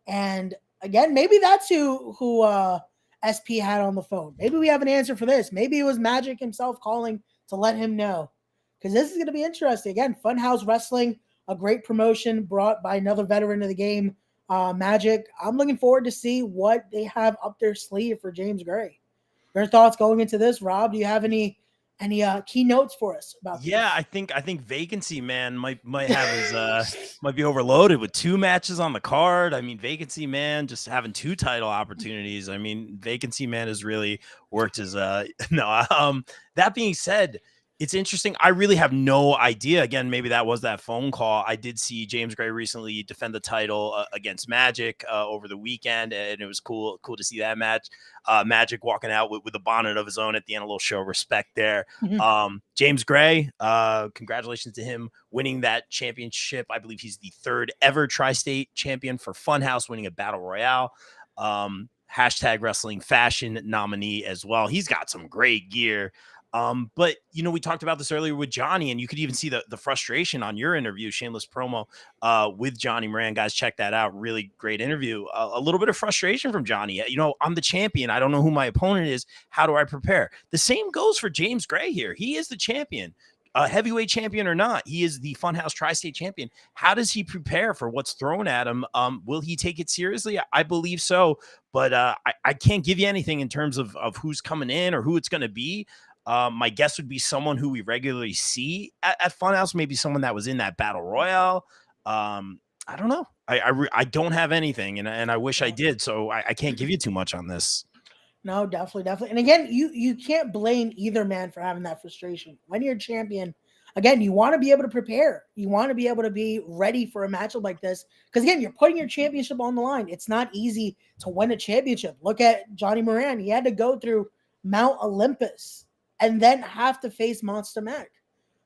And again, maybe that's who SP had on the phone. Maybe we have an answer for this. Maybe it was Magic himself calling to let him know. Because this is going to be interesting. Again, Funhouse Wrestling, a great promotion brought by another veteran of the game, Magic. I'm looking forward to see what they have up their sleeve for James Gray. Your thoughts going into this, Rob? Do you have any key notes for us about this? Yeah, I think Vacancy Man might have his might be overloaded with 2 matches on the card. I mean, Vacancy Man just having 2 title opportunities. I mean, Vacancy Man has really worked his no. That being said, it's interesting. I really have no idea. Again, maybe that was that phone call. I did see James Gray recently defend the title against Magic over the weekend, and it was cool to see that match. Magic walking out with a bonnet of his own at the end, a little show of respect there. Mm-hmm. James Gray, congratulations to him winning that championship. I believe he's the 3rd ever Tri-State champion for Funhouse, winning a Battle Royale. Hashtag Wrestling Fashion nominee as well. He's got some great gear. But we talked about this earlier with Johnny, and you could even see the frustration on your interview, shameless promo, with Johnny Moran. Guys, check that out. Really great interview. A little bit of frustration from Johnny. I'm the champion. I don't know who my opponent is. How do I prepare? The same goes for James Gray here. He is the champion. Heavyweight champion or not, he is the Funhouse Tri-State champion. How does he prepare for what's thrown at him? Will he take it seriously? I believe so, but I can't give you anything in terms of who's coming in or who it's going to be. My guess would be someone who we regularly see at Funhouse, maybe someone that was in that Battle Royale. I don't know. I don't have anything, and I wish I did, so I can't give you too much on this. No, definitely. And again, you can't blame either man for having that frustration. When you're a champion, again, you want to be able to prepare. You want to be able to be ready for a matchup like this. Because again, you're putting your championship on the line. It's not easy to win a championship. Look at Johnny Moran. He had to go through Mount Olympus and then have to face Monster Mac.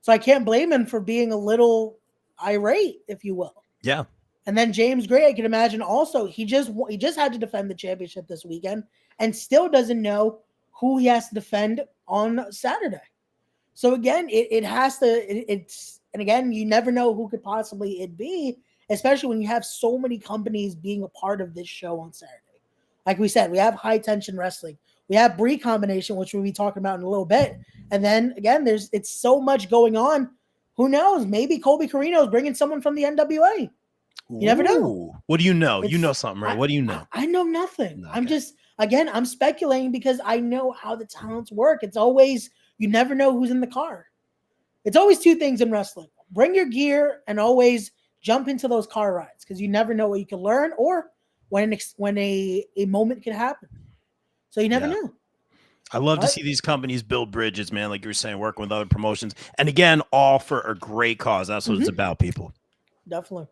So I can't blame him for being a little irate, if you will. Yeah. And then James Gray, I can imagine also, he just had to defend the championship this weekend and still doesn't know who he has to defend on Saturday. So again, and again, you never know who could possibly it be, especially when you have so many companies being a part of this show on Saturday. Like we said, we have high tension wrestling. We have Bree combination, which we'll be talking about in a little bit. And then again, it's so much going on. Who knows? Maybe Colby Carino is bringing someone from the NWA. You never know. What do you know? You know something, right? What do you know? I know nothing. Okay. I'm speculating because I know how the talents work. It's always, you never know who's in the car. It's always two things in wrestling. Bring your gear and always jump into those car rides because you never know what you can learn or when a moment can happen. So you never know. I love to see these companies build bridges, man, like you were saying, working with other promotions. And again, all for a great cause. That's what it's about, people. Definitely.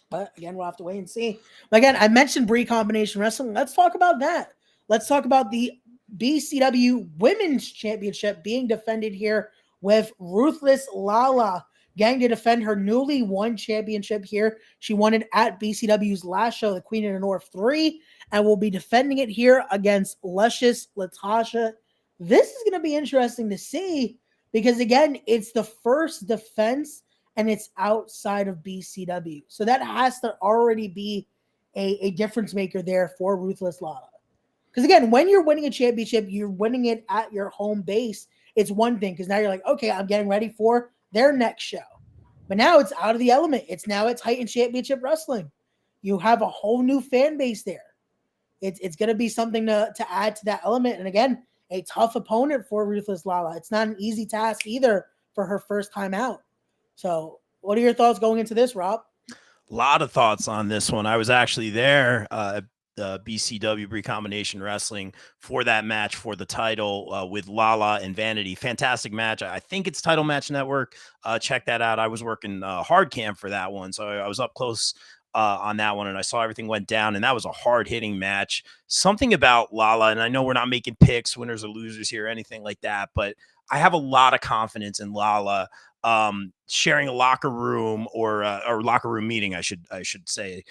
But again, we'll have to wait and see. But again, I mentioned Bree combination wrestling. Let's talk about that. Let's talk about the BCW Women's Championship being defended here with Ruthless Laala getting to defend her newly won championship here. She won it at BCW's last show, the Queen of the North 3, and will be defending it here against luscious Latasha. This is going to be interesting to see because, again, it's the first defense and it's outside of BCW. So that has to already be a difference maker there for Ruthless Laala. Because again, when you're winning a championship, you're winning it at your home base. It's one thing because now you're like, okay, I'm getting ready for their next show. But now it's out of the element. It's Titan Championship Wrestling. You have a whole new fan base there. It's going to be something to add to that element. And again, a tough opponent for Ruthless Laala. It's not an easy task either for her first time out. So what are your thoughts going into this, Rob? A lot of thoughts on this one. I was actually there at the BCW Recombination Wrestling for that match for the title with Laala and Vanity. Fantastic match. I think it's Title Match Network. Check that out. I was working hard cam for that one. So I was up close on that one and I saw everything went down and that was a hard hitting match. Something about Laala, and I know we're not making picks, winners or losers here, or anything like that, but I have a lot of confidence in Laala sharing a locker room or locker room meeting, I should say.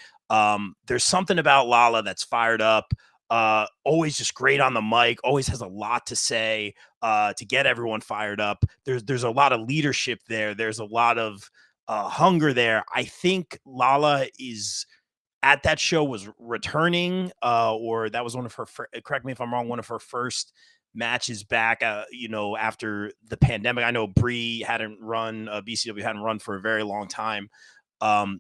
There's something about Laala that's fired up, always just great on the mic, always has a lot to say to get everyone fired up. There's a lot of leadership there. There's a lot of hunger there. I think Laala is at that show was returning or that was one of her, correct me if I'm wrong, one of her first matches back, after the pandemic. I know Bree hadn't run, BCW hadn't run for a very long time.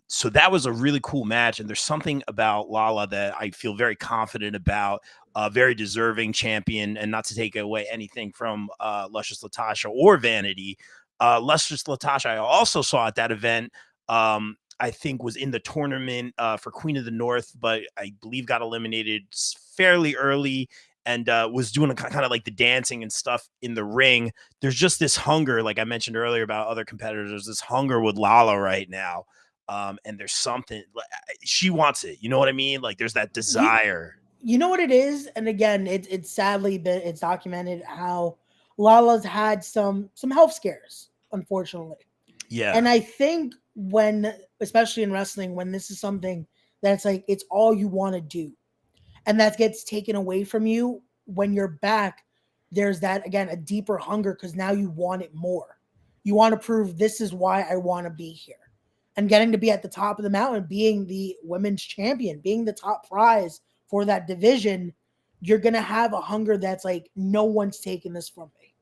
So that was a really cool match. And there's something about Laala that I feel very confident about, very deserving champion, and not to take away anything from Luscious Latasha or Vanity. Luscious Latasha, I also saw at that event, I think was in the tournament for Queen of the North, but I believe got eliminated fairly early. And was doing kind of like the dancing and stuff in the ring. There's just this hunger, like I mentioned earlier about other competitors, there's this hunger with Laala right now. And there's something, she wants it. You know what I mean? Like there's that desire. You know what it is? And again, it's sadly been, it's documented how Laala's had some health scares, unfortunately. Yeah. And I think when, especially in wrestling, when this is something that's like, it's all you want to do, and that gets taken away from you when you're back, there's that, again, a deeper hunger because now you want it more. You want to prove this is why I want to be here. And getting to be at the top of the mountain, being the women's champion, being the top prize for that division, you're going to have a hunger that's like, no one's taking this from me.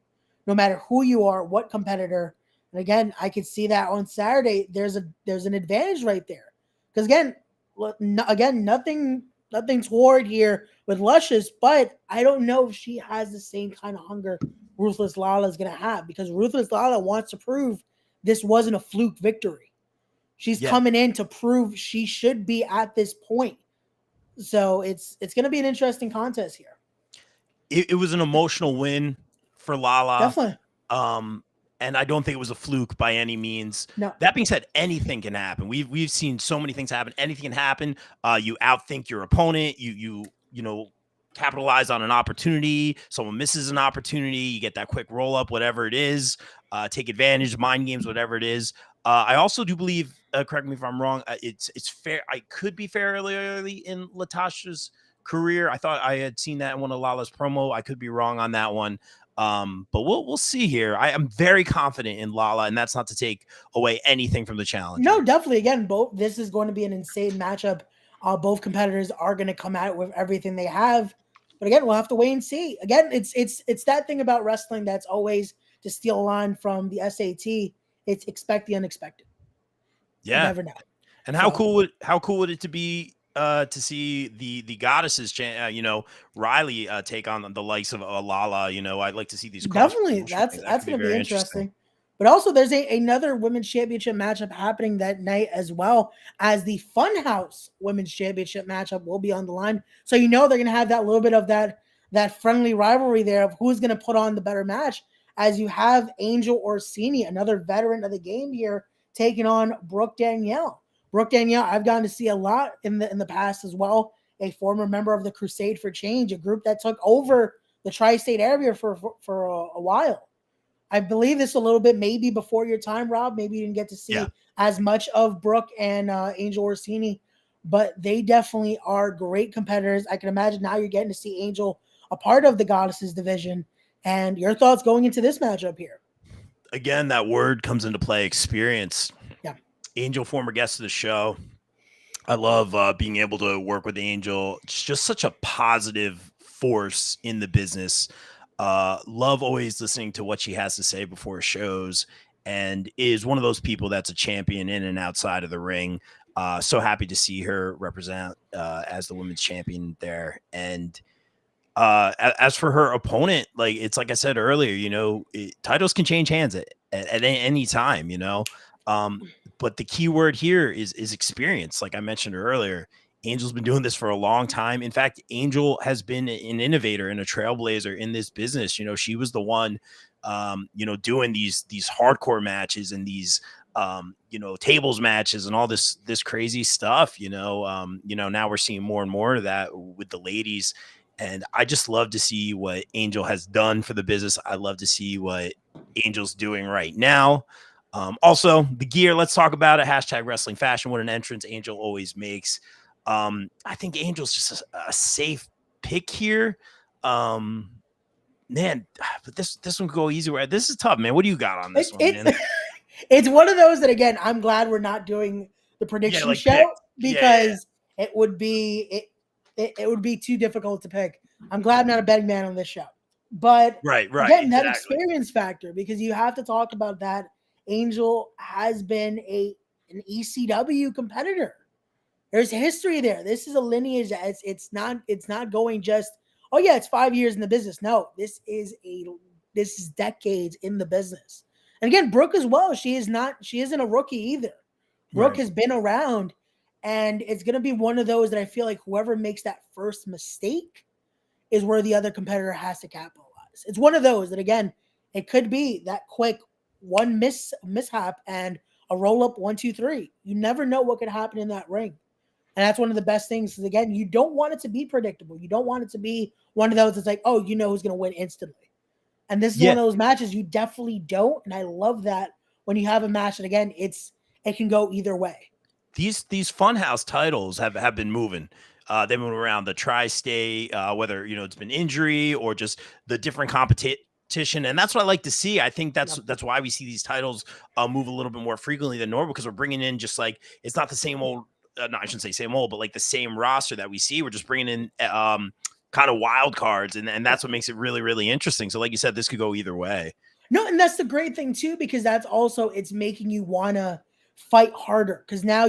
No matter who you are, what competitor. And again, I could see that on Saturday. There's an advantage right there. Because again, nothing toward here with Luscious, but I don't know if she has the same kind of hunger Ruthless Laala is going to have, because Ruthless Laala wants to prove this wasn't a fluke victory. She's coming in to prove she should be at this point. So it's going to be an interesting contest here. It was an emotional win for Laala. Definitely. And I don't think it was a fluke by any means. No. That being said, anything can happen. We've seen so many things happen. Anything can happen. You outthink your opponent. You know, capitalize on an opportunity. Someone misses an opportunity. You get that quick roll up, whatever it is. Take advantage, mind games, whatever it is. I also do believe, correct me if I'm wrong, it's fair. I could be fairly early in Latasha's career. I thought I had seen that in one of Laala's promo. I could be wrong on that one. But we'll see here. I am very confident in Laala, and that's not to take away anything from the challenge. No, definitely. Again, this is going to be an insane matchup. Both competitors are going to come out with everything they have. But again, we'll have to wait and see. Again, it's that thing about wrestling that's always, to steal a line from the SAT, it's expect the unexpected. Yeah. You never know. And how cool would it to be to see the goddesses, Riley take on the likes of Laala. I'd like to see these. Definitely, that's going to be interesting. But also, there's another women's championship matchup happening that night as well, as the Funhouse women's championship matchup will be on the line. So they're going to have that little bit of that friendly rivalry there of who's going to put on the better match. As you have Angel Orsini, another veteran of the game here, taking on Brooke Danielle. Brooke Danielle, I've gotten to see a lot in the past as well. A former member of the Crusade for Change, a group that took over the tri-state area for a while. I believe this a little bit maybe before your time, Rob. Maybe you didn't get to see as much of Brooke and Angel Orsini, but they definitely are great competitors. I can imagine now you're getting to see Angel a part of the Goddesses division. And your thoughts going into this matchup here? Again, that word comes into play, experience. Yeah. Angel, former guest of the show. I love being able to work with Angel. It's just such a positive force in the business. Love always listening to what she has to say before shows, and is one of those people that's a champion in and outside of the ring. So happy to see her represent as the women's champion there. And as for her opponent, it's like I said earlier, titles can change hands at any time, but the key word here is experience. Like I mentioned earlier, Angel's been doing this for a long time. In fact, Angel has been an innovator and a trailblazer in this business. She was the one, doing these hardcore matches and these, tables matches and all this crazy stuff. Now we're seeing more and more of that with the ladies. And I just love to see what Angel has done for the business. I love to see what Angel's doing right now. Also, the gear, let's talk about it. # wrestling fashion. What an entrance Angel always makes. I think Angel's just a safe pick here. Man, but this one could go easy. This is tough, man. What do you got on this one, man? It's one of those that, again, I'm glad we're not doing the prediction show because it would be it would be too difficult to pick. I'm glad I'm not a betting man on this show. But right. Again, that experience factor, because you have to talk about that. Angel has been an ECW competitor. There's history there. This is a lineage that it's not going just, oh yeah, it's 5 years in the business. No, this is decades in the business. And again, Brooke as well. She isn't a rookie either. Brooke has been around, and it's going to be one of those that I feel like whoever makes that first mistake is where the other competitor has to capitalize. It's one of those that, again, it could be that quick one mishap and a roll up 1, 2, 3. You never know what could happen in that ring. And that's one of the best things. Is, again, you don't want it to be predictable. You don't want it to be one of those that's like, oh, who's going to win instantly. And this is one of those matches you definitely don't. And I love that when you have a match that, again, it can go either way. These Funhouse titles have been moving. They've been around the tri-state, whether it's been injury or just the different competition, and that's what I like to see. I think that's why we see these titles move a little bit more frequently than normal, because we're bringing in just it's not the same old. No, I shouldn't say same old, but the same roster that we see. We're just bringing in kind of wild cards, and that's what makes it really, really interesting. So, like you said, this could go either way. No, and that's the great thing too, because that's also it's making you want to fight harder, because now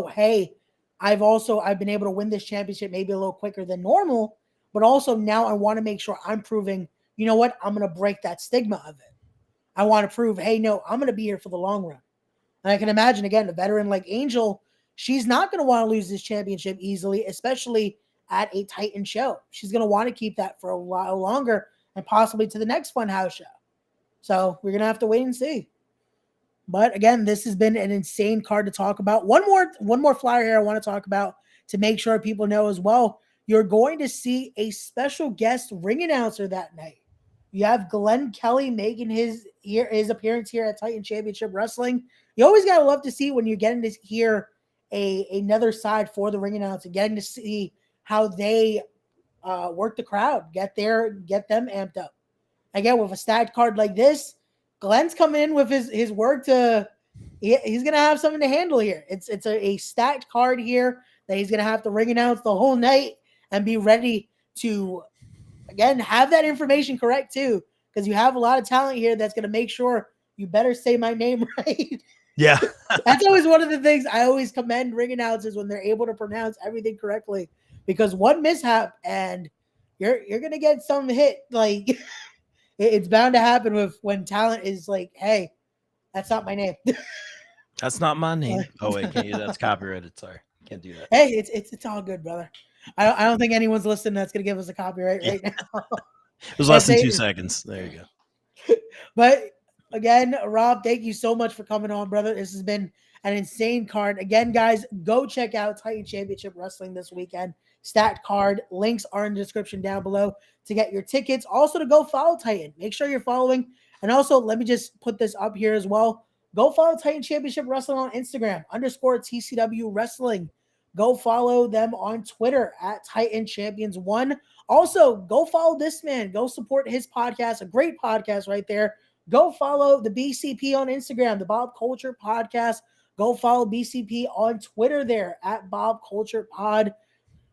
hey, I've been able to win this championship maybe a little quicker than normal, but also now I want to make sure I'm proving, you know what, I'm going to break that stigma of it. I want to prove, hey, no, I'm going to be here for the long run. And I can imagine, again, a veteran like Angel, she's not going to want to lose this championship easily, especially at a Titan show. She's going to want to keep that for a while longer and possibly to the next Funhouse show. So we're going to have to wait and see. But again, this has been an insane card to talk about. One more flyer here I want to talk about to make sure people know as well. You're going to see a special guest ring announcer that night. You have Glenn Kelly making his appearance here at Titan Championship Wrestling. You always got to love to see when you're getting to hear another side for the ring announcer, getting to see how they work the crowd, get them amped up. Again, with a stacked card like this, Glenn's coming in with his work he's going to have something to handle here. It's a stacked card here that he's going to have to ring announce the whole night and be ready to, again, have that information correct too, because you have a lot of talent here that's going to make sure you better say my name right. Yeah. That's always one of the things I always commend ring announcers when they're able to pronounce everything correctly, because one mishap and you're going to get some hit. Like, it's bound to happen when talent is like, hey, that's not my name. That's not my name. Oh, wait, that's copyrighted. Sorry. Can't do that. Hey, it's all good, brother. I don't think anyone's listening that's going to give us a copyright right now. It was less than 2 seconds. There you go. But again, Rob, thank you so much for coming on, brother. This has been an insane card. Again, guys, go check out Titan Championship Wrestling this weekend. Stacked card. Links are in the description down below to get your tickets. Also to go follow Titan. Make sure you're following. And also, let me just put this up here as well. Go follow Titan Championship Wrestling on Instagram, _TCW Wrestling. Go follow them on Twitter at Titan Champions 1. Also, go follow this man. Go support his podcast. A great podcast right there. Go follow the BCP on Instagram, the Bob Culture Podcast. Go follow BCP on Twitter there at Bob Culture Pod.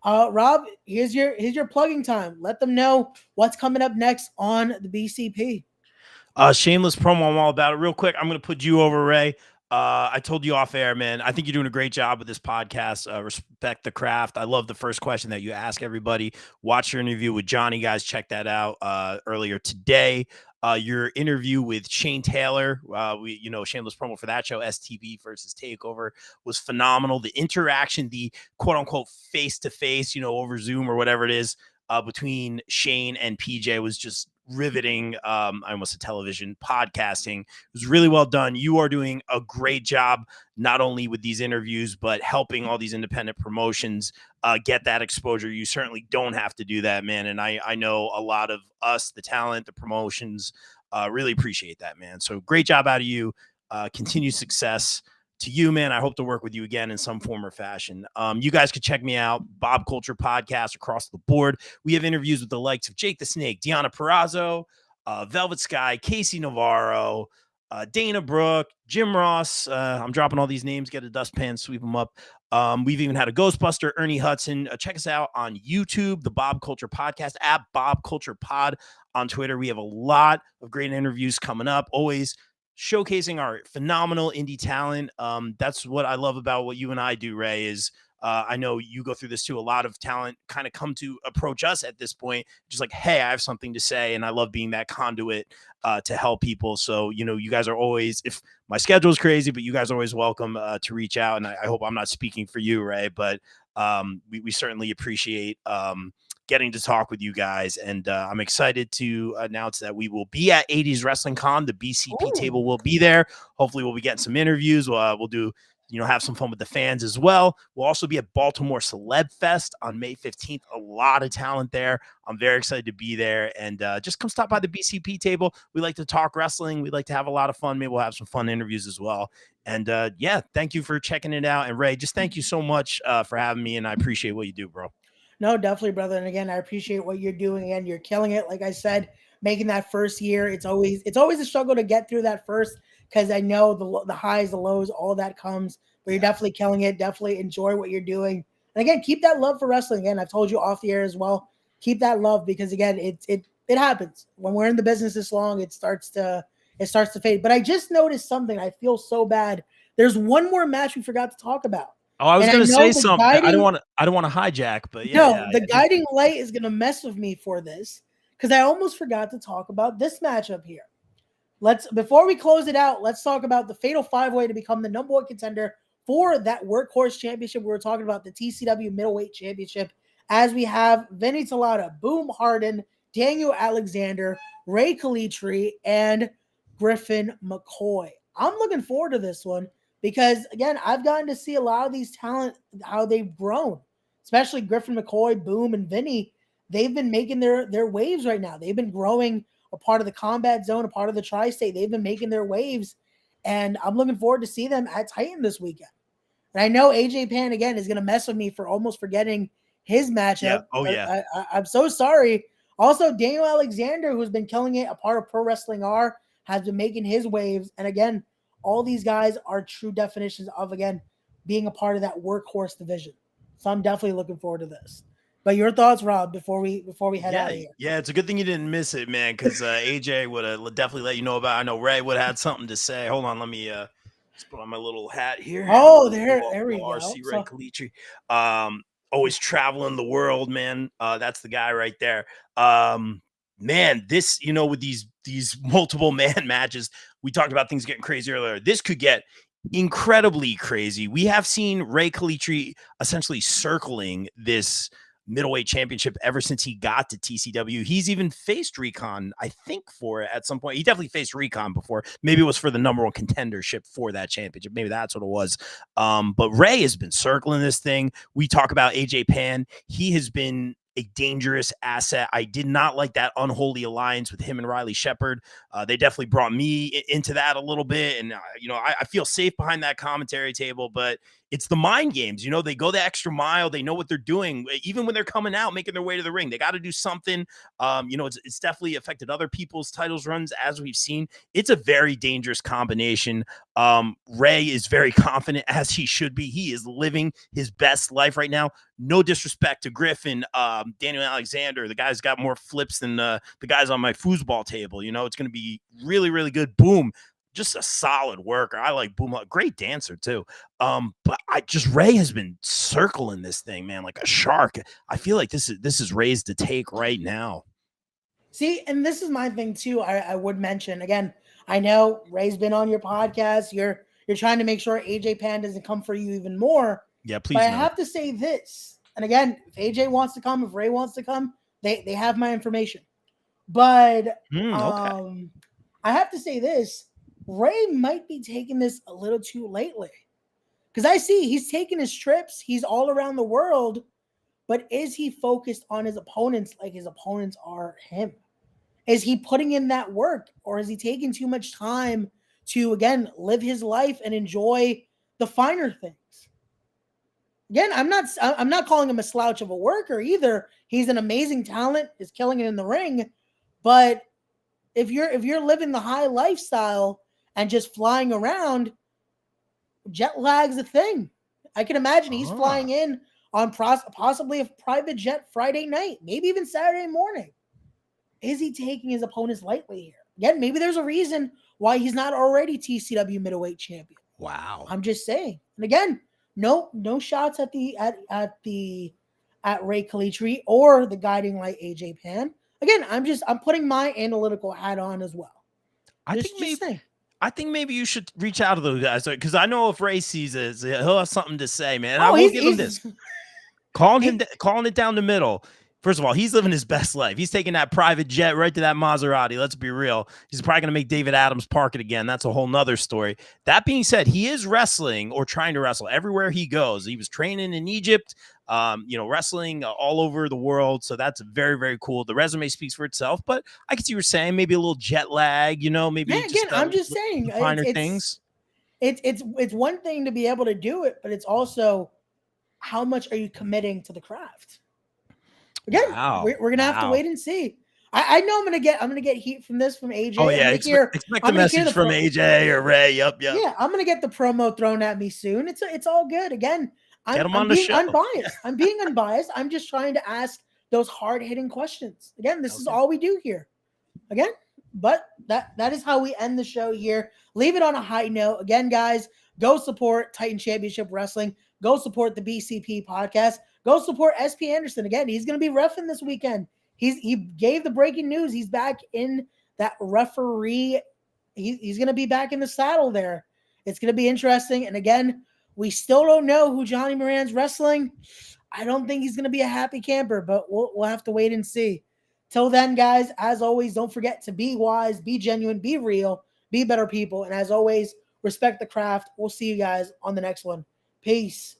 Rob, here's your plugging time. Let them know what's coming up next on the BCP. Shameless promo. I'm all about it. Real quick, I'm going to put you over, Ray. I told you off air, man. I think you're doing a great job with this podcast. Respect the craft. I love the first question that you ask everybody. Watch your interview with Johnny, guys. Check that out earlier today. Your interview with Shane Taylor, shameless promo for that show, STB versus Takeover, was phenomenal. The interaction, the quote unquote face-to-face, over Zoom or whatever it is, between Shane and PJ was just riveting. I almost said television podcasting. It was really well done. You are doing a great job, not only with these interviews, but helping all these independent promotions get that exposure. You certainly don't have to do that, man. And I know a lot of us, the talent, the promotions, really appreciate that, man. So great job out of you. Continued success to you, man. I hope to work with you again in some form or fashion. You guys could check me out, Bob Culture Podcast across the board. We have interviews with the likes of Jake the Snake, Deanna Perrazzo, Velvet Sky, Casey Navarro, Dana Brooke, Jim Ross. I'm dropping all these names. Get a dustpan, sweep them up. We've even had a Ghostbuster, Ernie Hudson. Check us out on YouTube, the Bob Culture Podcast, at Bob Culture Pod on Twitter. We have a lot of great interviews coming up, always showcasing our phenomenal indie talent. That's what I love about what you and I do, Ray, is I know you go through this too. A lot of talent kind of come to approach us at this point, just like, hey, I have something to say. And I love being that conduit to help people. So, you guys are always, if my schedule is crazy, but you guys are always welcome to reach out. And I hope I'm not speaking for you, Ray, but we certainly appreciate getting to talk with you guys. And I'm excited to announce that we will be at 80s Wrestling Con. The BCP table will be there. Hopefully we'll be getting some interviews. We'll do, have some fun with the fans as well. We'll also be at Baltimore Celeb Fest on May 15th. A lot of talent there. I'm very excited to be there. And just come stop by the BCP table. We like to talk wrestling. We like to have a lot of fun. Maybe we'll have some fun interviews as well. And thank you for checking it out. And Ray, just thank you so much for having me. And I appreciate what you do, bro. No, definitely, brother. And again, I appreciate what you're doing, and you're killing it. Like I said, making that first year, it's always a struggle to get through that first, because I know the highs, the lows, all that comes. But you're definitely killing it. Definitely enjoy what you're doing. And again, keep that love for wrestling. Again, I've told you off the air as well. Keep that love, because again, it happens when we're in the business this long. It starts to fade. But I just noticed something. I feel so bad. There's one more match we forgot to talk about. Oh, I was going to say something. I don't want to hijack, but the guiding light is going to mess with me for this, because I almost forgot to talk about this matchup here. Before we close it out, let's talk about the Fatal 5-Way to become the number one contender for that Workhorse Championship. We were talking about the TCW Middleweight Championship, as we have Vinny Talata, Boom Harden, Daniel Alexander, Ray Kalitri, and Griffin McCoy. I'm looking forward to this one because, again, I've gotten to see a lot of these talent, how they've grown, especially Griffin McCoy, Boom, and Vinny. They've been making their waves right now. They've been growing a part of the combat zone, a part of the tri-state. They've been making their waves, and I'm looking forward to see them at Titan this weekend. And I know AJ Pan, again, is going to mess with me for almost forgetting his matchup. Yeah. Oh, yeah. I'm so sorry. Also, Daniel Alexander, who's been killing it, a part of Pro Wrestling R, has been making his waves. And again, all these guys are true definitions of, again, being a part of that workhorse division. So I'm definitely looking forward to this. But your thoughts, Rob, before we head out of here? Yeah, it's a good thing you didn't miss it, man, because AJ would have definitely let you know about it. I know Ray would have had something to say. Hold on, let me just put on my little hat here. Oh, there we go. RC Ray Calitri. Always traveling the world, man. That's the guy right there. Man, this, with these multiple man matches, we talked about things getting crazy earlier. This could get incredibly crazy. We have seen Ray Calitri essentially circling this middleweight championship ever since he got to TCW. He's even faced Recon, I think, for it at some point. He definitely faced Recon before. Maybe it was for the number one contendership for that championship. Maybe that's what it was. But Ray has been circling this thing. We talk about AJ Pan. He has been a dangerous asset. I did not like that unholy alliance with him and Riley Shepard. They definitely brought me into that a little bit. And, I feel safe behind that commentary table, but it's the mind games. They go the extra mile. They know what they're doing. Even when they're coming out, making their way to the ring, they got to do something. It's definitely affected other people's titles runs, as we've seen. It's a very dangerous combination. Ray is very confident, as he should be. He is living his best life right now. No disrespect to Griffin, Daniel Alexander. The guy's got more flips than the guys on my foosball table. It's going to be really, really good. Boom. Just a solid worker. I like Boom. Great dancer too. But Ray has been circling this thing, man, like a shark. I feel like this is Ray's to take right now. See, and this is my thing too. I would mention again. I know Ray's been on your podcast. You're trying to make sure AJ Pan doesn't come for you even more. Yeah, please. But I have to say this, and again, if AJ wants to come, if Ray wants to come, they have my information. But okay. I have to say this. Ray might be taking this a little too lately because I see he's taking his trips. He's all around the world, but is he focused on his opponents like his opponents are him? Is he putting in that work, or is he taking too much time to, again, live his life and enjoy the finer things? Again, I'm not calling him a slouch of a worker either. He's an amazing talent, is killing it in the ring, but if you're living the high lifestyle and just flying around, jet lag's a thing. I can imagine he's flying in on possibly a private jet Friday night, maybe even Saturday morning. Is he taking his opponents lightly here? Again, maybe there's a reason why he's not already TCW middleweight champion. Wow. I'm just saying. And again, no shots at Ray Calitri or the guiding light AJ Pan. Again, I'm putting my analytical hat on as well. I think maybe you should reach out to those guys because I know if Ray sees it, he'll have something to say, man. I will give him this. Calling it down the middle. First of all, he's living his best life. He's taking that private jet right to that Maserati. Let's be real. He's probably going to make David Adams park it again. That's a whole nother story. That being said, he is wrestling or trying to wrestle everywhere he goes. He was training in Egypt, wrestling all over the world. So that's very, very cool. The resume speaks for itself, but I can see what you're saying. Maybe a little jet lag, maybe. Yeah, again, I'm just saying finer things. It's one thing to be able to do it, but it's also how much are you committing to the craft? Again, we're gonna have to wait and see. I know I'm gonna get heat from AJ. Oh yeah, expect the message from AJ or Ray. Yep. Yeah, I'm gonna get the promo thrown at me soon. It's all good. Again, I'm being unbiased. I'm being unbiased. I'm just trying to ask those hard hitting questions. Again, this is all we do here. Again, but that is how we end the show here. Leave it on a high note. Again, guys, go support Titan Championship Wrestling. Go support the BCP podcast. Go support S.P.Andersen. Again, he's going to be reffing this weekend. He gave the breaking news. He's back in that referee. He's going to be back in the saddle there. It's going to be interesting. And again, we still don't know who Johnny Moran's wrestling. I don't think he's going to be a happy camper, but we'll have to wait and see. Till then, guys, as always, don't forget to be wise, be genuine, be real, be better people. And as always, respect the craft. We'll see you guys on the next one. Peace.